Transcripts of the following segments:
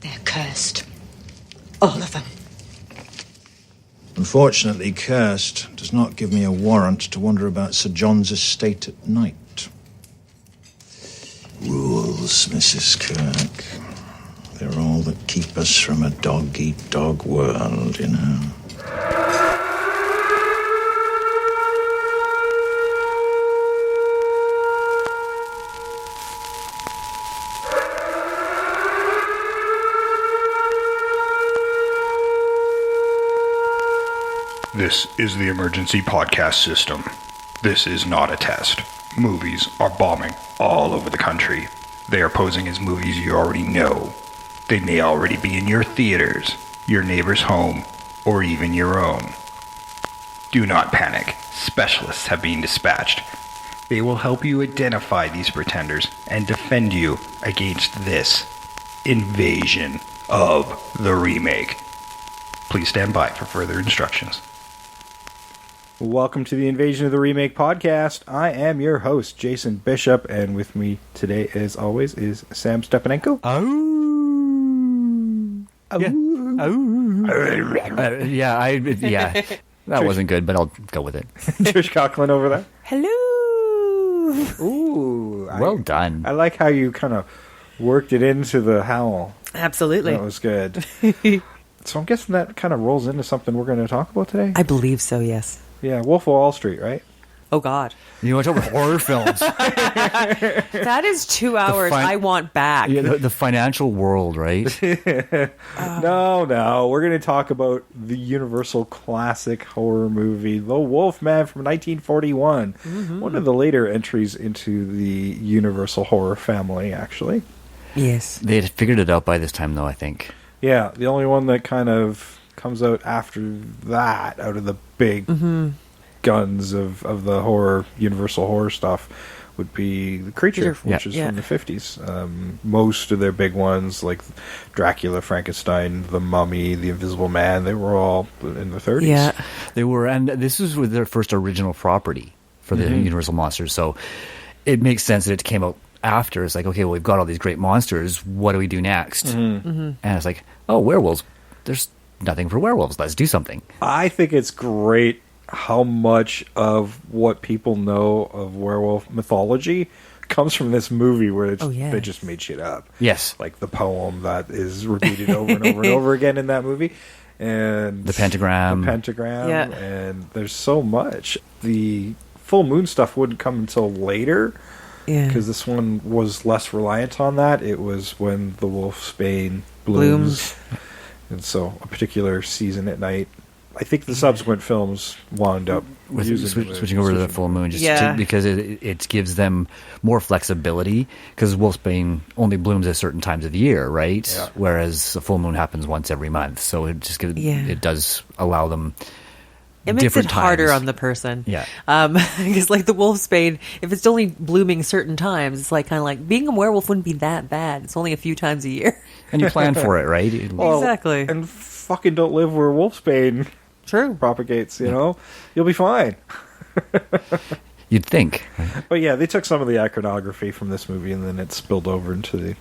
They're cursed. All of them. Unfortunately, cursed does not give me a warrant to wander about Sir John's estate at night. Rules, Mrs. Kirk. They're all that keep us from a dog-eat-dog world, you know. This is the emergency podcast system. This is not a test. Movies are bombing all over the country. They are posing as movies you already know. They may already be in your theaters, your neighbor's home, or even your own. Do not panic. Specialists have been dispatched. They will help you identify these pretenders and defend you against this invasion of the remake. Please stand by for further instructions. Welcome to the Invasion of the Remake podcast. I am your host, Jason Bishop, and with me today, as always, is Sam Stepanenko. Yeah. That wasn't good, but I'll go with it. Trish Coughlin over there. Hello. Ooh. Well done. I like how you kind of worked it into the howl. Absolutely. That was good. So I'm guessing that kind of rolls into something we're going to talk about today? I believe so, yes. Yeah, Wolf of Wall Street, right? Oh, God. You want to talk about horror films? That is 2 hours I want back. Yeah, the financial world, right? No. We're going to talk about the Universal classic horror movie, The Wolfman from 1941. Mm-hmm. One of the later entries into the Universal horror family, actually. Yes. They had figured it out by this time, though, I think. Yeah, the only one that kind of comes out after that, out of the big guns of the horror, Universal horror stuff, would be The Creature, which is from the 50s. Most of their big ones, like Dracula, Frankenstein, The Mummy, The Invisible Man, they were all in the 30s. Yeah. They were, and this was with their first original property for the Universal monsters, so it makes sense that it came out after. It's like, okay, well, we've got all these great monsters, what do we do next? And it's like, oh, werewolves. There's nothing for werewolves. Let's do something. I think it's great how much of what people know of werewolf mythology comes from this movie where they just made shit up. Yes. Like the poem that is repeated over and over and over again in that movie. And the pentagram. Yeah. And there's so much. The full moon stuff wouldn't come until later. Yeah. Because this one was less reliant on that. It was when the wolfbane blooms. And so a particular season at night. I think the subsequent films wound up switching over to the full moon because it gives them more flexibility, because wolfbane only blooms at certain times of the year, right? Yeah. Whereas the full moon happens once every month. So it just it does allow them it makes it harder on the person. Yeah. Because like the wolfsbane, if it's only blooming certain times, it's like kind of like being a werewolf wouldn't be that bad. It's only a few times a year. And you plan for it, right? Well, exactly. And fucking don't live where wolfsbane propagates, you know? You'll be fine. You'd think. But yeah, they took some of the iconography from this movie and then it spilled over into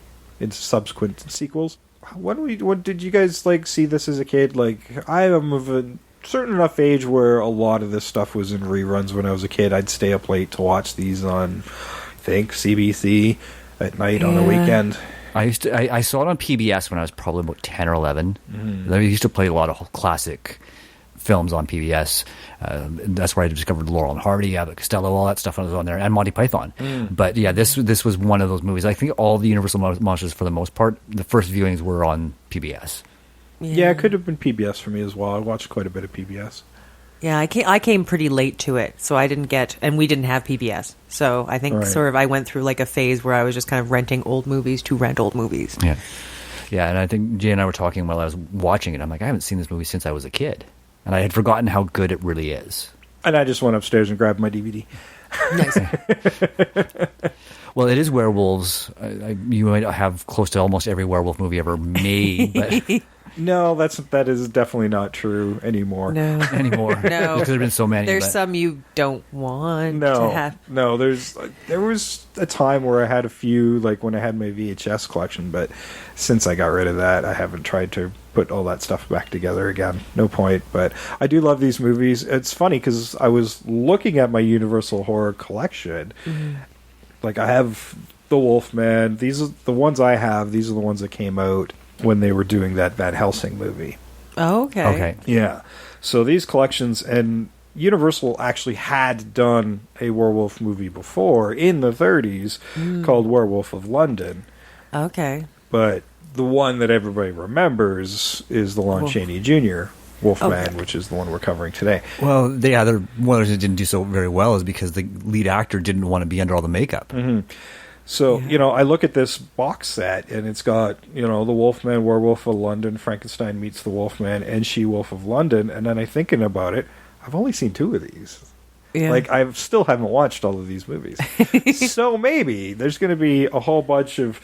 subsequent sequels. What did you guys see this as a kid? Like, I am of a certain enough age where a lot of this stuff was in reruns when I was a kid. I'd stay up late to watch these on, I think, CBC at night on a weekend. I saw it on PBS when I was probably about 10 or 11. Mm-hmm. I used to play a lot of classic films on PBS. That's where I discovered Laurel and Hardy, Abbott Costello, all that stuff was on there, and Monty Python. But yeah, this was one of those movies. I think all the Universal monsters, for the most part, the first viewings were on PBS. Yeah, it could have been PBS for me as well. I watched quite a bit of PBS. Yeah, I came pretty late to it, so I didn't and we didn't have PBS. So I think I went through like a phase where I was just kind of renting old movies to rent old movies. Yeah. Yeah, and I think Jay and I were talking while I was watching it. I'm like, I haven't seen this movie since I was a kid. And I had forgotten how good it really is. And I just went upstairs and grabbed my DVD. Nice. Well, it is werewolves. You might have close to almost every werewolf movie ever made. But No, that is definitely not true anymore. No. anymore. No. Because there's been so many. There's but- some you don't want to No, have. no. There was a time where I had a few, like when I had my VHS collection, but since I got rid of that, I haven't tried to put all that stuff back together again. No point. But I do love these movies. It's funny because I was looking at my Universal horror collection. Like I have the Wolfman. These are the ones I have. These are the ones that came out when they were doing that Van Helsing movie. Oh, okay. Okay. Yeah. So these collections, and Universal actually had done a werewolf movie before in the 30s called Werewolf of London. Okay. But the one that everybody remembers is the Lon Chaney Jr. Wolfman, which is the one we're covering today. Well, one of the didn't do so very well is because the lead actor didn't want to be under all the makeup. So, I look at this box set, and it's got, the Wolfman, Werewolf of London, Frankenstein Meets the Wolfman, and She-Wolf of London, and then I'm thinking about it, I've only seen 2 of these. Yeah. Like, I still haven't watched all of these movies. So maybe there's going to be a whole bunch of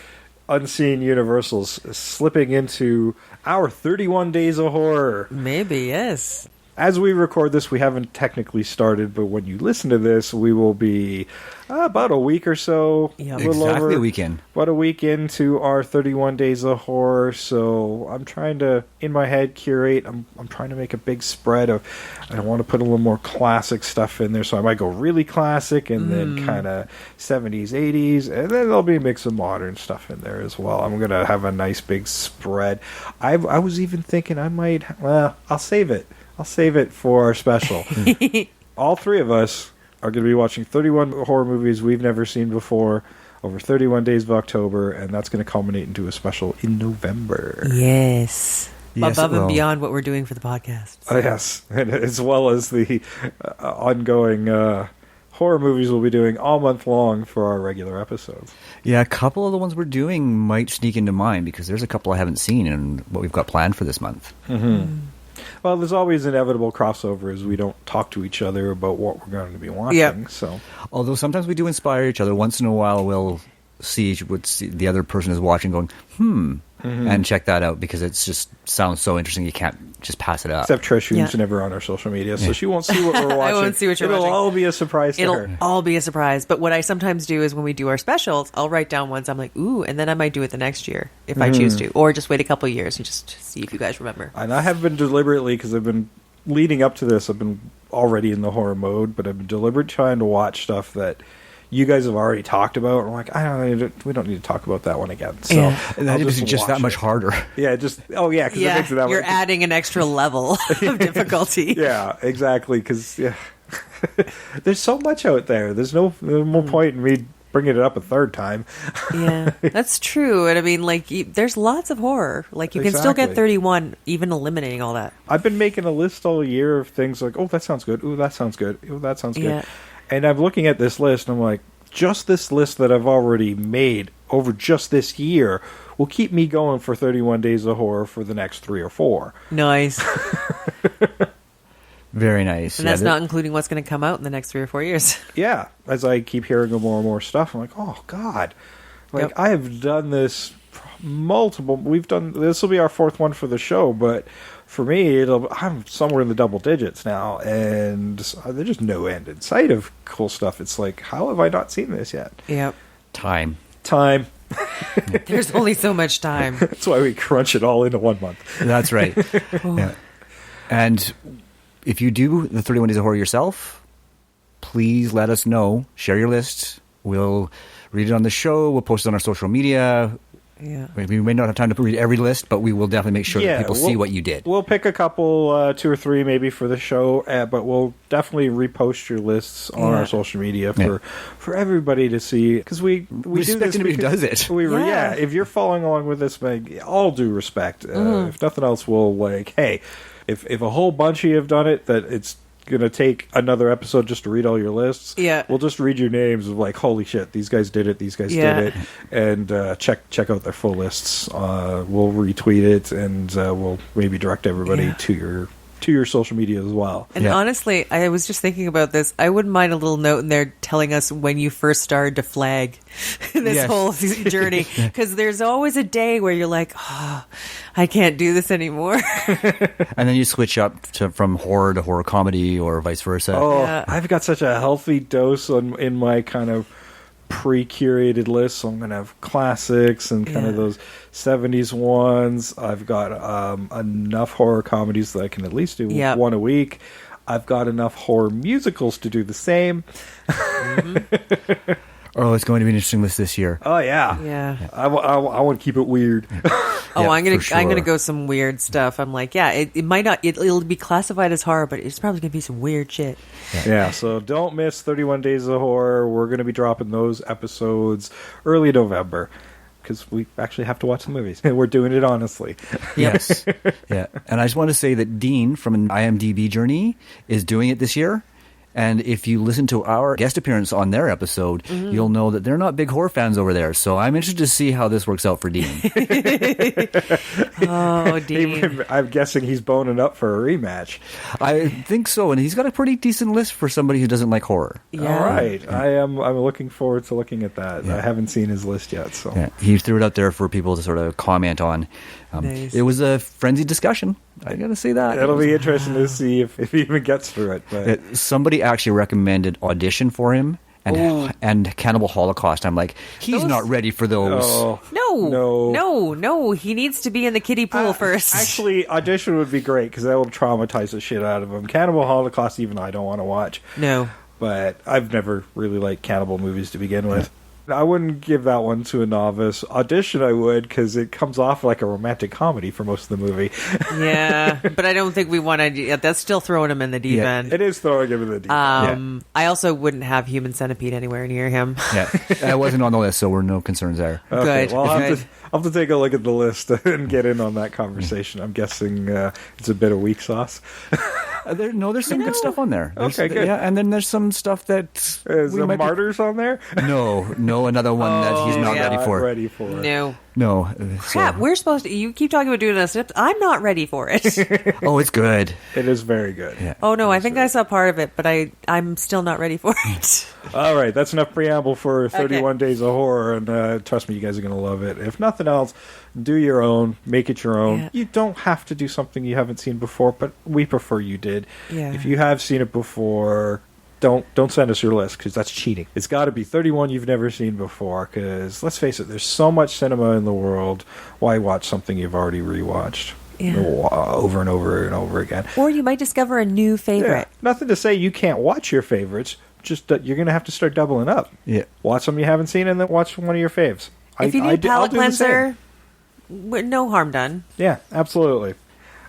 unseen Universals slipping into our 31 Days of Horror. Maybe, yes. As we record this, we haven't technically started, but when you listen to this, we will be about a week or so. Yep. A little Exactly over, a weekend. About a week into our 31 Days of Horror. So I'm trying to, in my head, curate. I'm trying to make a big spread of, I want to put a little more classic stuff in there. So I might go really classic and then kind of 70s, 80s. And then there'll be a mix of modern stuff in there as well. I'm going to have a nice big spread. I was even thinking I might, I'll save it. I'll save it for our special. All 3 of us are going to be watching 31 horror movies we've never seen before over 31 days of October, and that's going to culminate into a special in November. Yes. Yes, Above it and will. beyond what we're doing for the podcast. Yes, and as well as the ongoing horror movies we'll be doing all month long for our regular episodes. Yeah, a couple of the ones we're doing might sneak into mine because there's a couple I haven't seen and what we've got planned for this month. Well, there's always inevitable crossovers. We don't talk to each other about what we're going to be watching. Yep. So, Although sometimes we do inspire each other. Once in a while, we'll see what the other person is watching, going, and check that out because it's just sounds so interesting. You can't just pass it up. except Trish, who's Yeah. never on our social media, so she won't see what we're watching. I won't see what you're It'll watching. all be a surprise to It'll her. all be a surprise. But what I sometimes do is when we do our specials, I'll write down ones I'm like, ooh, and then I might do it the next year if I choose to. Or just wait a couple of years and just see if you guys remember. And I have been deliberately, because I've been leading up to this, I've been already in the horror mode, but I've been deliberately trying to watch stuff that you guys have already talked about. And I'm like, we don't need to talk about that one again. So Yeah. And that I'll is just that watch much it. harder. Yeah, because it makes it that you're much. adding an extra level of difficulty. Yeah, exactly. Because there's so much out there. There's no more point in me bringing it up a third time. Yeah, that's true. And I mean, like, there's lots of horror. Like, you can still get Exactly. 31, even eliminating all that. I've been making a list all year of things like, oh, that sounds good. Ooh, that sounds good. Ooh, that sounds good. Yeah. And I'm looking at this list, and I'm like, just this list that I've already made over just this year will keep me going for 31 Days of Horror for the next 3 or 4. Nice. Very nice. And that's not including what's going to come out in the next 3 or 4 years. Yeah, as I keep hearing of more and more stuff, I'm like, oh, God. Like, Yep. I have done this multiple... This will be our 4th one for the show, but for me, I'm somewhere in the double digits now, and there's just no end in sight of cool stuff. It's like, how have I not seen this yet? Yep. time. Time. There's only so much time. That's why we crunch it all into 1 month. That's right. Yeah. And if you do the 31 Days of Horror yourself, please let us know. Share your list. We'll read it on the show. We'll post it on our social media. Yeah. We may not have time to read every list, but we will definitely make sure that people see what you did. We'll pick a couple, 2 or 3 maybe for the show, but we'll definitely repost your lists on Yeah. our social media for everybody to see. Because we do Respect this anybody who because does it. Yeah. If you're following along with this, all due respect. If nothing else, we'll hey, if a whole bunch of you have done it, that it's going to take another episode just to read all your lists. Yeah. We'll just read your names of holy shit, these guys did it, these guys did it, and check out their full lists. We'll retweet it, and we'll maybe direct everybody to to your social media as well. And honestly, I was just thinking about this. I wouldn't mind a little note in there telling us when you first started to flag this whole journey. Because there's always a day where you're like, oh, I can't do this anymore. And then you switch up from horror to horror comedy or vice versa. Oh, I've got such a healthy dose in my kind of pre-curated list. So I'm going to have classics and kind of those 70s ones. I've got enough horror comedies that I can at least do one a week. I've got enough horror musicals to do the same. Oh, it's going to be an interesting list this year. Oh yeah, Yeah. I want to keep it weird. I'm gonna for sure. I'm gonna go some weird stuff. I'm like, it might not. It'll be classified as horror, but it's probably gonna be some weird shit. Yeah, so don't miss 31 Days of Horror. We're going to be dropping those episodes early November because we actually have to watch the movies. And we're doing it honestly. Yes. Yeah. And I just want to say that Dean from an IMDb Journey is doing it this year. And if you listen to our guest appearance on their episode, you'll know that they're not big horror fans over there. So I'm interested to see how this works out for Dean. Oh, Dean. I'm guessing he's boning up for a rematch. I think so. And he's got a pretty decent list for somebody who doesn't like horror. Yeah. All right. I'm looking forward to looking at that. Yeah. I haven't seen his list yet. So Yeah, he threw it out there for people to sort of comment on. Nice. It was a frenzied discussion. I got to say that. it'll be interesting to see if he even gets through it. But Somebody actually recommended Audition for him and Cannibal Holocaust. I'm like, he's Those- not ready for those. oh, No. He needs to be in the kiddie pool first. Actually, Audition would be great because that will traumatize the shit out of him. Cannibal Holocaust, even I don't want to watch. No. But I've never really liked cannibal movies to begin with. I wouldn't give that one to a novice. Audition, I would, because it comes off like a romantic comedy for most of the movie. Yeah, but I don't think we want to. That's still throwing him in the deep end. It is throwing him in the deep end. I also wouldn't have Human Centipede anywhere near him. Yeah, that wasn't on the list, so we're no concerns there. Good. Well, I'll good. have to take a look at the list and get in on that conversation. I'm guessing it's a bit of weak sauce. There's some good stuff on there. Okay, good. Yeah, and then there's some stuff that Is we the might be- Martyrs on there? No, another one that he's not yeah. ready for. Ready for. No. No. Crap, we're supposed to. You keep talking about doing this. I'm not ready for it. Oh, it's good. It is very good. Yeah. Oh, no, I think I saw part of it, but I'm still not ready for it. All right, that's enough preamble for 31 Days of Horror, and trust me, you guys are going to love it. If nothing else, do your own, make it your own. Yeah. You don't have to do something you haven't seen before, but we prefer you did. Yeah. If you have seen it before, don't send us your list, because that's cheating. It's got to be 31 you've never seen before, because let's face it, there's so much cinema in the world. Why watch something you've already rewatched? Yeah. Over and over and over again. Or you might discover a new favorite. Yeah. Nothing to say you can't watch your favorites, just that you're going to have to start doubling up. Yeah. Watch something you haven't seen and then watch one of your faves. If you need a palate cleanser, no harm done. Yeah, absolutely.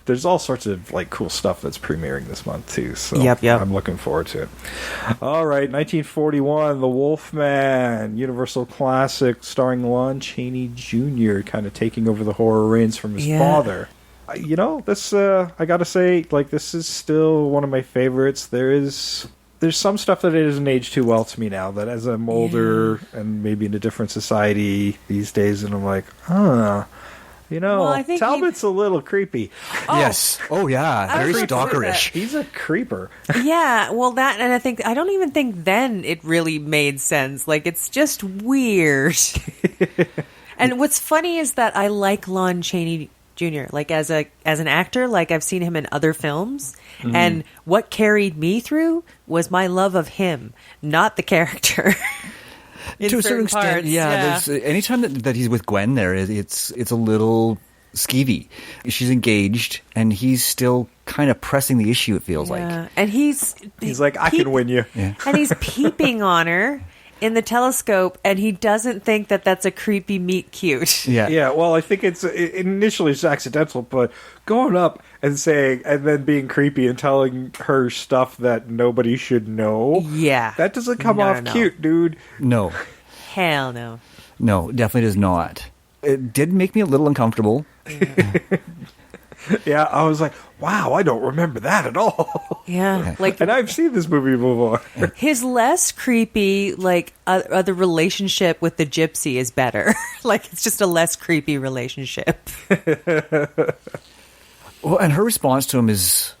There's all sorts of like cool stuff that's premiering this month too. So Yep. I'm looking forward to it. All right, 1941, The Wolfman, Universal classic starring Lon Chaney Jr. kind of taking over the horror reins from his father. This I got to say, like, this is still one of my favorites. There's some stuff that it doesn't age too well to me now, that as I'm older and maybe in a different society these days, and I'm like, Well, I think Talbot's a little creepy. Yes. Oh, yeah. I Very was gonna say stalkerish. He's a creeper. Yeah, well, that, and I don't even think then it really made sense. Like, it's just weird. And what's funny is that I like Lon Chaney Jr. Like, as an actor, like, I've seen him in other films, and what carried me through was my love of him, not the character. In To a certain extent, parts, yeah. There's anytime that he's with Gwen, it's a little skeevy. She's engaged, and he's still kind of pressing the issue. It feels like. And he's like, I can win you. Yeah. and he's peeping on her in the telescope, and he doesn't think that that's a creepy meet cute. Yeah. Yeah, well, I think initially it's accidental, but going up and saying, and then being creepy and telling her stuff that nobody should know. Yeah. That doesn't come off No. cute, dude. No. Hell no. No, definitely does not. It did make me a little uncomfortable. Yeah, I was like, wow, I don't remember that at all. Yeah, like And I've seen this movie before. his less creepy, like other relationship with the gypsy is better. Like, it's just a less creepy relationship. Well, and her response to him is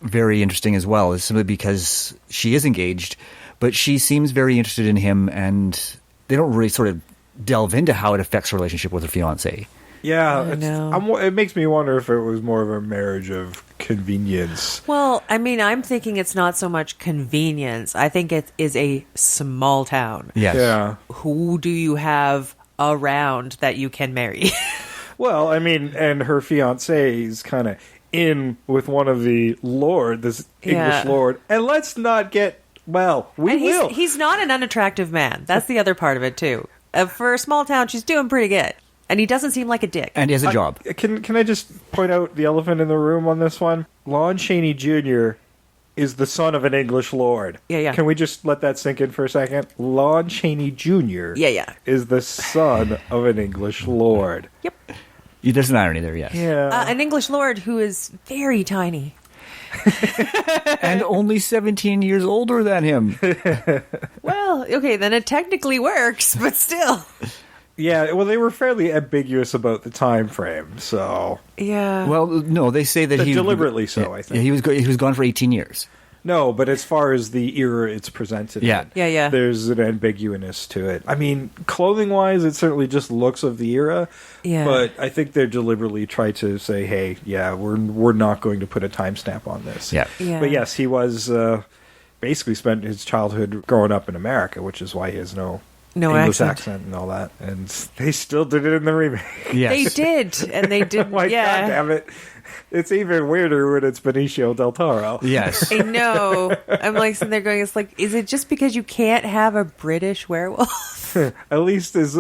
very interesting as well is simply because she is engaged, but she seems very interested in him, and they don't really sort of delve into how it affects her relationship with her fiancé. Yeah, I know. it makes me wonder if it was more of a marriage of convenience. Well, I mean, I'm thinking it's not so much convenience. I think it is a small town. Yes. Yeah. Who do you have around that you can marry? Well, I mean, and her fiancé is kind of in with one of the lord, this English lord. And let's not get, well, we And will. he's not an unattractive man. That's the other part of it, too. For a small town, she's doing pretty good. And he doesn't seem like a dick. And he has a job. Can I just point out the elephant in the room on this one? Lon Chaney Jr. is the son of an English lord. Yeah. Can we just let that sink in for a second? Lon Chaney Jr. Yeah. is the son of an English lord. Yep. There's an irony there, yes. Yeah. An English lord who is very tiny. And only 17 years older than him. Well, okay, then it technically works, but still. Yeah, well, they were fairly ambiguous about the time frame, so... Yeah. Well, no, they say that he... Deliberately so, I think. Yeah, he was gone for 18 years. No, but as far as the era it's presented Yeah. in, Yeah. there's an ambiguousness to it. I mean, clothing-wise, it certainly just looks of the era, Yeah. but I think they deliberately try to say, hey, yeah, we're not going to put a timestamp on this. Yeah. But yes, he was basically spent his childhood growing up in America, which is why he has no English accent and all that. And they still did it in the remake. Yes. They did, and they did. Like, yeah. God damn it. It's even weirder when it's Benicio Del Toro. Yes. I know. I'm like sitting there going, it's like, is it just because you can't have a British werewolf? At least his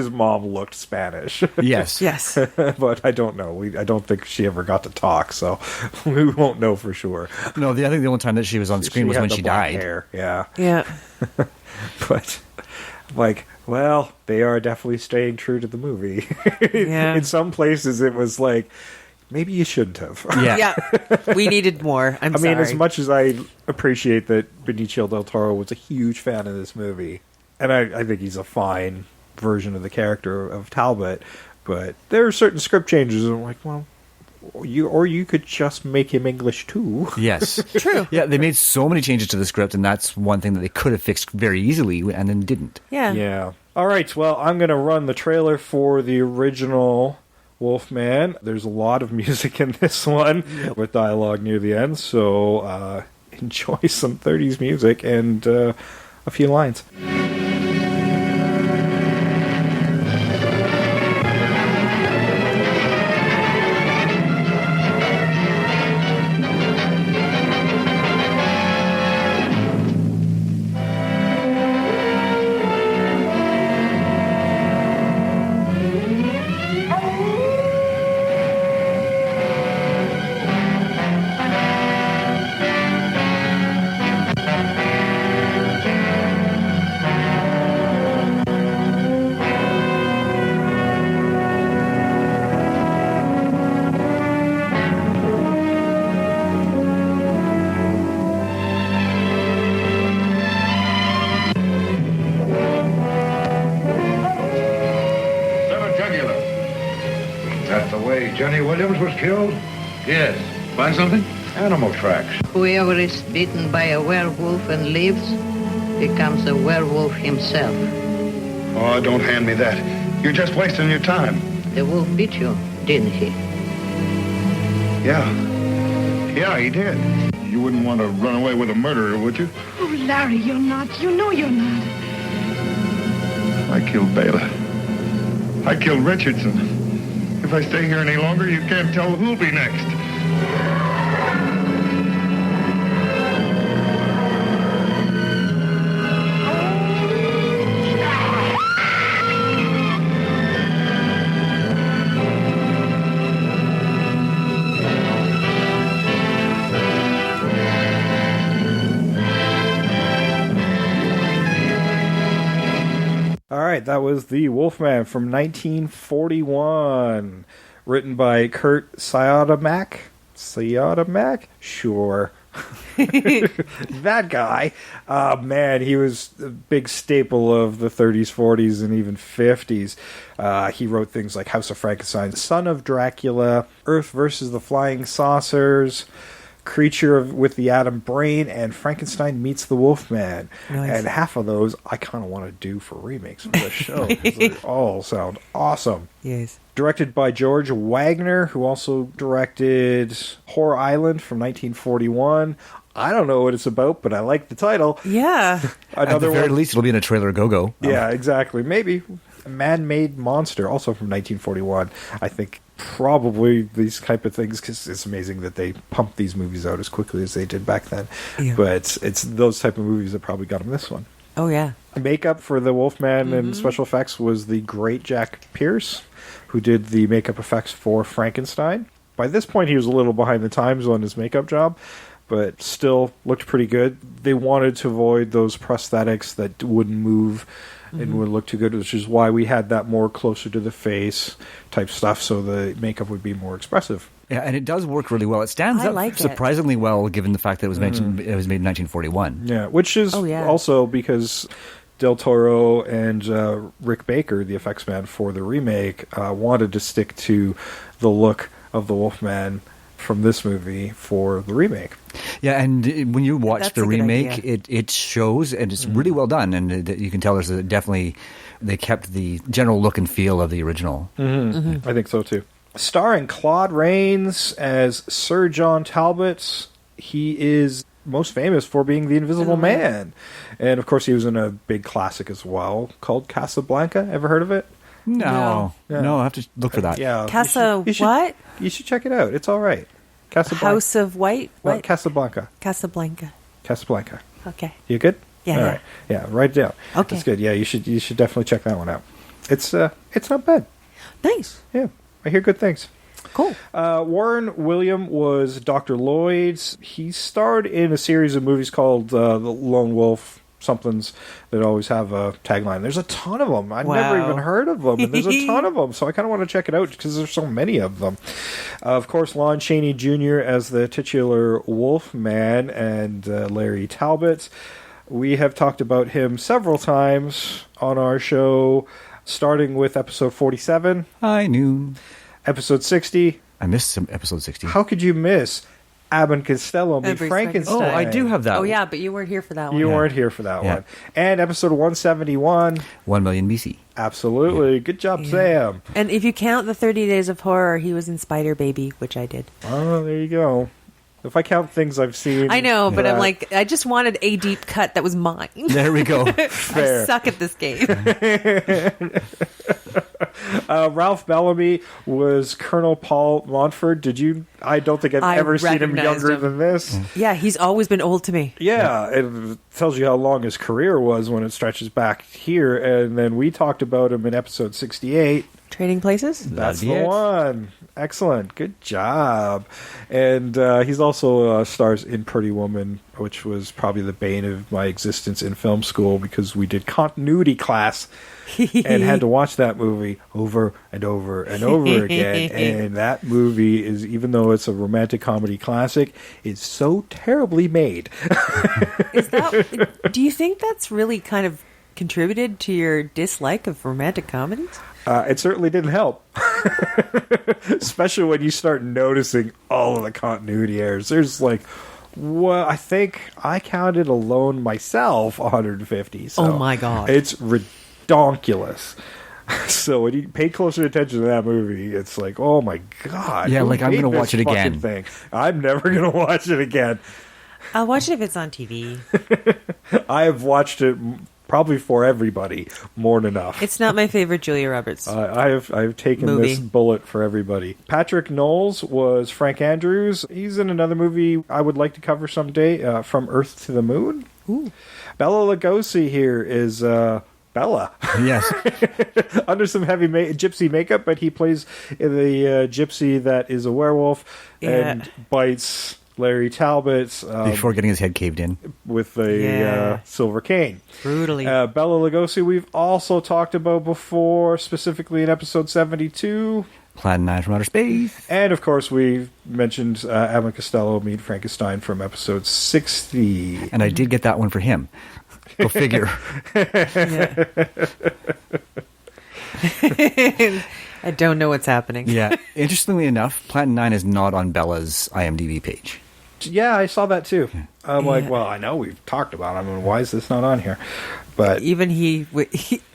mom looked Spanish. Yes. Yes. But I don't know. I don't think she ever got to talk, so we won't know for sure. No, I think the only time that she was on screen was had when the she black died. hair. Yeah. Yeah. But like, well, they are definitely staying true to the movie. Yeah. In some places, it was like, maybe you shouldn't have. Yeah. Yeah. We needed more. I mean, as much as I appreciate that Benicio Del Toro was a huge fan of this movie, and I think he's a fine version of the character of Talbot, but there are certain script changes, and I'm like, well, you could just make him English too. Yes. True. Yeah, they made so many changes to the script, and that's one thing that they could have fixed very easily and then didn't. Yeah. Yeah. All right, well, I'm going to run the trailer for the original Wolfman. There's a lot of music in this one with dialogue near the end, so enjoy some 30s music and a few lines. Johnny Williams was killed? Yes. Find something? Animal tracks. Whoever is bitten by a werewolf and lives becomes a werewolf himself. Oh, don't hand me that. You're just wasting your time. The wolf bit you, didn't he? Yeah. Yeah, he did. You wouldn't want to run away with a murderer, would you? Oh, Larry, you're not. You know you're not. I killed Bela. I killed Richardson. If I stay here any longer, you can't tell who'll be next. All right, that was The Wolfman from 1941, written by Kurt Siodmak. Siodmak? Sure. That guy. Man, he was a big staple of the 30s, 40s, and even 50s. He wrote things like House of Frankenstein, Son of Dracula, Earth versus the Flying Saucers, Creature with the Atom Brain, and Frankenstein Meets the Wolfman. Nice. And half of those I kind of want to do for remakes for the show, 'cause they all sound awesome. Yes. Directed by George Wagner, who also directed Horror Island from 1941. I don't know what it's about, but I like the title. Yeah. At the very least, it'll be in a trailer go-go. Yeah, exactly. Maybe. Man-Made Monster, also from 1941. I think probably these type of things, because it's amazing that they pumped these movies out as quickly as they did back then. Yeah. But it's those type of movies that probably got them this one. Oh, yeah. Makeup for the Wolfman and special effects was the great Jack Pierce, who did the makeup effects for Frankenstein. By this point, he was a little behind the times on his makeup job, but still looked pretty good. They wanted to avoid those prosthetics that wouldn't move and would look too good, which is why we had that more closer to the face type stuff, so the makeup would be more expressive. Yeah, and it does work really well. It stands I up like it. surprisingly well, given the fact that it was mentioned. It was made in 1941. Yeah, which is also because Del Toro and Rick Baker, the effects man for the remake, wanted to stick to the look of the Wolfman from this movie for the remake. Yeah, and when you watch That's the a good remake, idea. it shows, and it's really well done, and you can tell there's definitely they kept the general look and feel of the original. I think so too. Starring Claude Rains as Sir John Talbot. He is most famous for being the Invisible Man. And of course he was in a big classic as well called Casablanca. Ever heard of it? No, I have to look for that. Yeah. What? You should check it out. It's all right. Casablanca. House of White? Well, What? Casablanca. Casablanca. Casablanca. Okay. You good? Yeah, All yeah. right. Yeah, write it down. Okay. It's good. Yeah, you should definitely check that one out. It's not bad. Nice. Yeah. I hear good things. Cool. Warren William was Dr. Lloyd. He starred in a series of movies called The Lone Wolf somethings that always have a tagline. There's a ton of them. I've never even heard of them, and there's a ton of them, so I kind of want to check it out because there's so many of them. Of course, Lon Chaney Jr. as the titular Wolfman and Larry Talbot. We have talked about him several times on our show, starting with episode 47. I knew. Episode 60. I missed some episode 60. How could you miss Abbott and Costello meet Every Frankenstein? Oh, I do have that. Oh, yeah, but you weren't here for that one. You weren't here for that one. And episode 171. 1 million BC. Absolutely. Good job, Sam. And if you count the 30 Days of Horror, he was in Spider Baby, which I did. Oh, there you go. If I count things I've seen... I know, but I'm like, I just wanted a deep cut that was mine. There we go. Fair. I suck at this game. Ralph Bellamy was Colonel Paul Montford. I don't think I've ever seen him recognized younger him. than this. Yeah, he's always been old to me. Yeah, it tells you how long his career was when it stretches back here. And then we talked about him in episode 68. Trading Places? That's That'd the be it. one. Excellent. Good job. And he's also stars in Pretty Woman, which was probably the bane of my existence in film school because we did continuity class and had to watch that movie over and over and over again. And that movie is, even though it's a romantic comedy classic, is so terribly made. Do you think that's really kind of contributed to your dislike of romantic comedies? It certainly didn't help. Especially when you start noticing all of the continuity errors. There's like, well, I think I counted alone myself 150. So Oh my God. It's redonkulous. So when you pay closer attention to that movie, it's like, oh my God. Yeah, who like I'm made going to this watch it fucking again. thing? I'm never going to watch it again. I'll watch it if it's on TV. I have watched it probably for everybody more than enough. It's not my favorite Julia Roberts. I have taken movie. this bullet for everybody. Patrick Knowles was Frank Andrews. He's in another movie I would like to cover someday, From Earth to the Moon. Ooh. Bela Lugosi here is Bella. Yes. Under some heavy gypsy makeup, but he plays the gypsy that is a werewolf and bites Larry Talbot Before getting his head caved in. with a silver cane. Brutally. Bela Lugosi we've also talked about before, specifically in episode 72. Plan 9 from outer space. And, of course, we mentioned Abbott and Costello meet Frankenstein from episode 60. And I did get that one for him. Go figure. I don't know what's happening. Yeah. Interestingly enough, Platinum 9 is not on Bella's IMDb page. Yeah, I saw that too. I'm like, well, I know we've talked about him, and why is this not on here? But Even he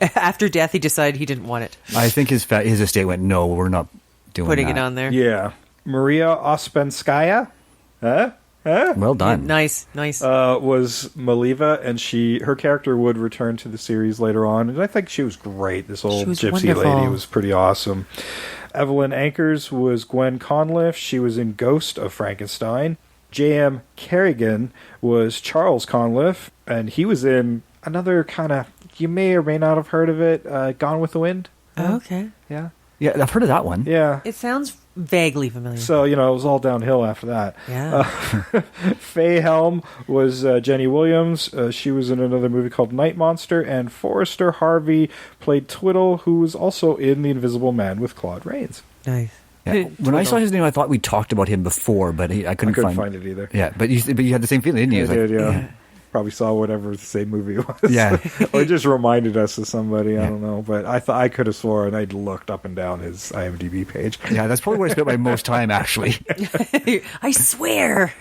after death, he decided he didn't want it. I think his estate went, no, we're not doing Putting that. it on there. yeah, Maria Ospenskaya, Well done. Nice. was Maliva, and her character would return to the series later on, and I think she was great. This old She was gypsy wonderful. lady was pretty awesome. Evelyn Ankers was Gwen Conliffe. She was in Ghost of Frankenstein. J.M. Kerrigan was Charles Conliffe, and he was in another kind of, you may or may not have heard of it, Gone with the Wind. Okay. Yeah. Yeah, I've heard of that one. Yeah. It sounds vaguely familiar. So, it was all downhill after that. Yeah. Faye Helm was Jenny Williams. She was in another movie called Night Monster. And Forrester Harvey played Twiddle, who was also in The Invisible Man with Claude Rains. Nice. Yeah. When I saw his name, I thought we talked about him before, but I couldn't, find it either. Yeah, but you had the same feeling, didn't you? I It was did, like, yeah. Probably saw whatever the same movie it was. Yeah. Or it just reminded us of somebody. I don't know. But I thought I could have sworn I'd looked up and down his IMDb page. Yeah, that's probably where I spent my most time, actually. I swear.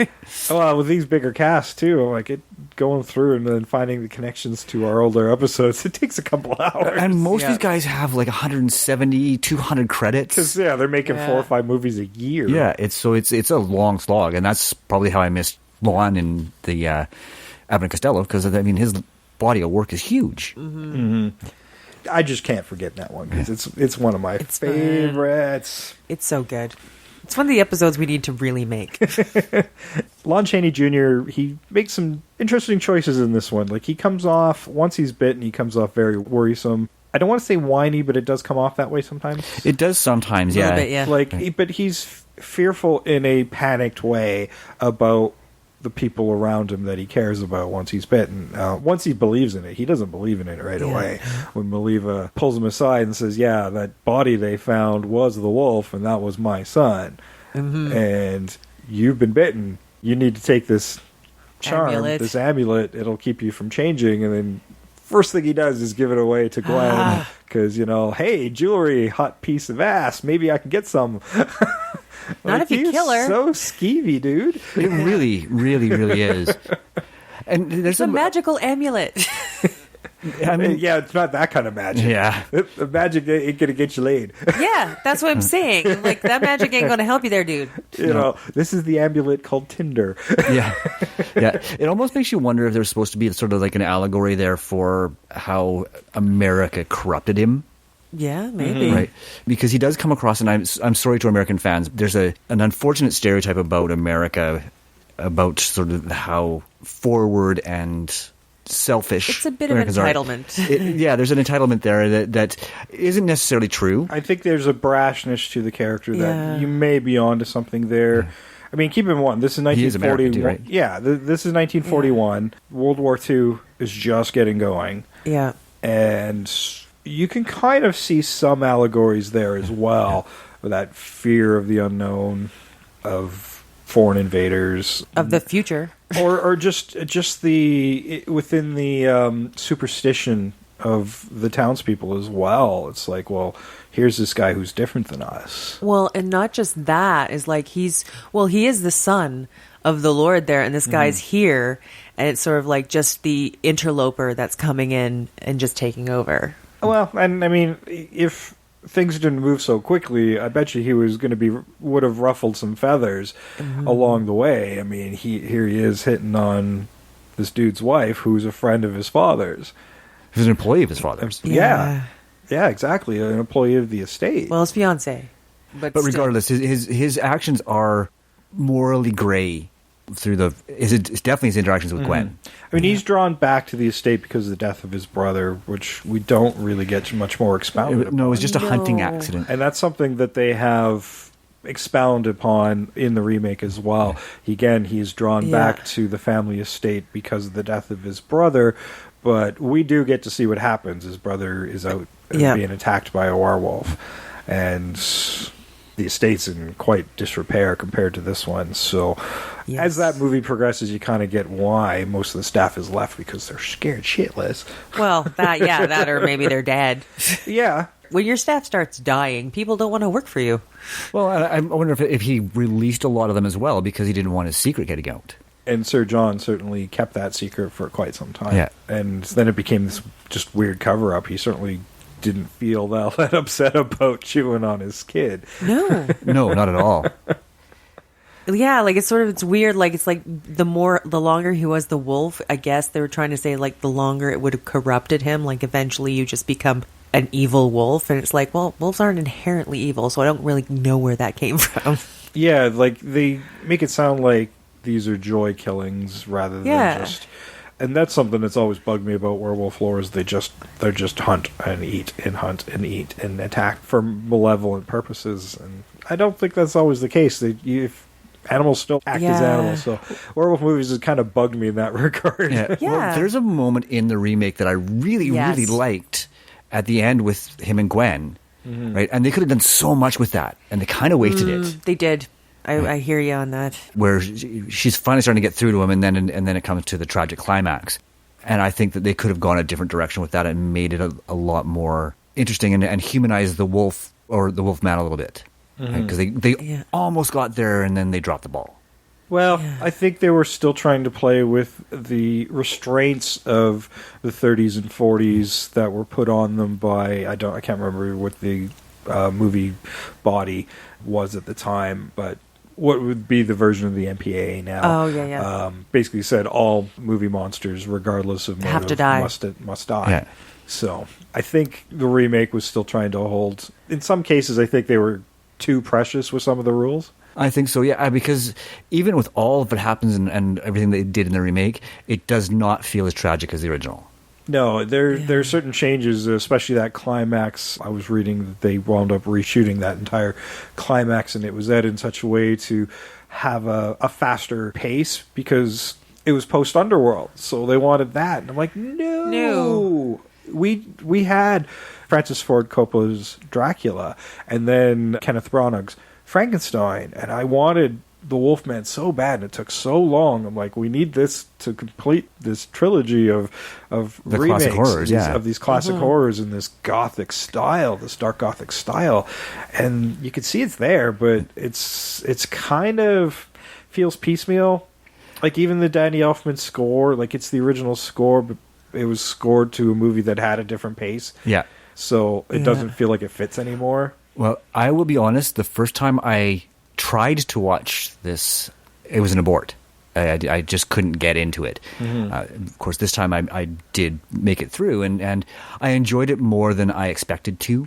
Well, with these bigger casts, too, like going through and then finding the connections to our older episodes, it takes a couple hours. And most of Yeah. these guys have like 170, 200 credits. Because, they're making 4 or 5 movies a year. Yeah, it's a long slog, and that's probably how I missed Lon in the Abbott and Costello, because his body of work is huge. I just can't forget that one, because it's one of my It's fun. favorites. It's so good. It's one of the episodes we need to really make. Lon Chaney Jr., he makes some interesting choices in this one. Like, he comes off, once he's bitten, he comes off very worrisome. I don't want to say whiny, but it does come off that way sometimes. It does sometimes, yeah. A little bit, yeah. Like, but he's fearful in a panicked way about the people around him that he cares about once he's bitten. Once he believes in it, he doesn't believe in it right away. When Maliva pulls him aside and says, yeah, that body they found was the wolf, and that was my son. And you've been bitten. You need to take this charm, this amulet. It'll keep you from changing. And then first thing he does is give it away to Gwen. Because, hey, jewelry, hot piece of ass. Maybe I can get some. Not if you kill her. So skeevy, dude. It really, really, really is. And there's It's a magical amulet. Yeah, it's not that kind of magic. Yeah. The magic ain't gonna get you laid. Yeah, that's what I'm saying. Like, that magic ain't going to help you there, dude. This is the amulet called Tinder. Yeah. It almost makes you wonder if there's supposed to be sort of like an allegory there for how America corrupted him. Yeah, maybe. Right, because he does come across, and I'm sorry to American fans, there's an unfortunate stereotype about America, about sort of how forward and selfish It's a bit Americans of are. entitlement. There's an entitlement there that isn't necessarily true. I think there's a brashness to the character that you may be onto something there. I mean, keep in mind, this is 1941. He is American too, right? Yeah, this is 1941. World War II is just getting going. Yeah. And you can kind of see some allegories there as well. That fear of the unknown, of foreign invaders. Of the future. or just the within the superstition of the townspeople as well. It's like, well, here's this guy who's different than us. Well, and not just that, is like he is the son of the Lord there, and this guy's here, and it's sort of like just the interloper that's coming in and just taking over. Well, and I mean, if things didn't move so quickly, I bet you he would have ruffled some feathers along the way. I mean, here he is hitting on this dude's wife, who's a friend of his father's. He's an employee of his father's. Yeah, exactly, an employee of the estate. Well, his fiance. But still. Regardless, his actions are morally gray it's definitely his interactions with Gwen. I mean, he's drawn back to the estate because of the death of his brother, which we don't really get much more expounded No, it was just a No. hunting accident. And that's something that they have expounded upon in the remake as well. Again, he's drawn back to the family estate because of the death of his brother, but we do get to see what happens. His brother is out being attacked by a werewolf. And the estate's in quite disrepair compared to this one. So as that movie progresses, you kind of get why most of the staff is left, because they're scared shitless. Well, that or maybe they're dead. Yeah. When your staff starts dying, people don't want to work for you. Well, I wonder if he released a lot of them as well because he didn't want his secret getting out. And Sir John certainly kept that secret for quite some time. Yeah. And then it became this just weird cover-up. He certainly didn't feel that upset about chewing on his kid. No. No, not at all. Yeah, like it's weird. Like it's like the longer he was the wolf, I guess they were trying to say like the longer it would have corrupted him. Like eventually you just become an evil wolf, and it's like, well, wolves aren't inherently evil, so I don't really know where that came from. Yeah, like they make it sound like these are joy killings rather than just. And that's something that's always bugged me about werewolf lore is they're just hunt and eat and hunt and eat and attack for malevolent purposes, and I don't think that's always the case. If animals still act as animals, so werewolf movies has kind of bugged me in that regard. Yeah. Well, there's a moment in the remake that I really liked at the end with him and Gwen, right? And they could have done so much with that, and they kind of wasted it. They did. I hear you on that. Where she's finally starting to get through to him, and then it comes to the tragic climax. And I think that they could have gone a different direction with that and made it a lot more interesting and humanized the wolf or the wolfman a little bit. Because they almost got there, and then they dropped the ball. Well, I think they were still trying to play with the restraints of the 30s and 40s that were put on them by I can't remember what the movie body was at the time, but what would be the version of the MPAA now? Oh yeah. Basically said all movie monsters, regardless of motive, have to die. Must die. Yeah. So I think the remake was still trying to hold. In some cases, I think they were too precious with some of the rules. I think so, yeah, because even with all of what happens and everything they did in the remake, it does not feel as tragic as the original. No, there are certain changes, especially that climax. I was reading that they wound up reshooting that entire climax, and it was edited in such a way to have a faster pace because it was post-Underworld, so they wanted that. And I'm like, no. We had Francis Ford Coppola's Dracula, and then Kenneth Branagh's Frankenstein, and I wanted the Wolfman so bad, and it took so long. I'm like, we need this to complete this trilogy of the remakes classic horrors, of these classic horrors in this gothic style, this dark gothic style. And you can see it's there, but it's kind of feels piecemeal. Like even the Danny Elfman score, like it's the original score, but it was scored to a movie that had a different pace. Yeah. So it doesn't feel like it fits anymore. Well, I will be honest, the first time I tried to watch this, it was an abort. I just couldn't get into it. Of course, this time I did make it through, and I enjoyed it more than I expected to.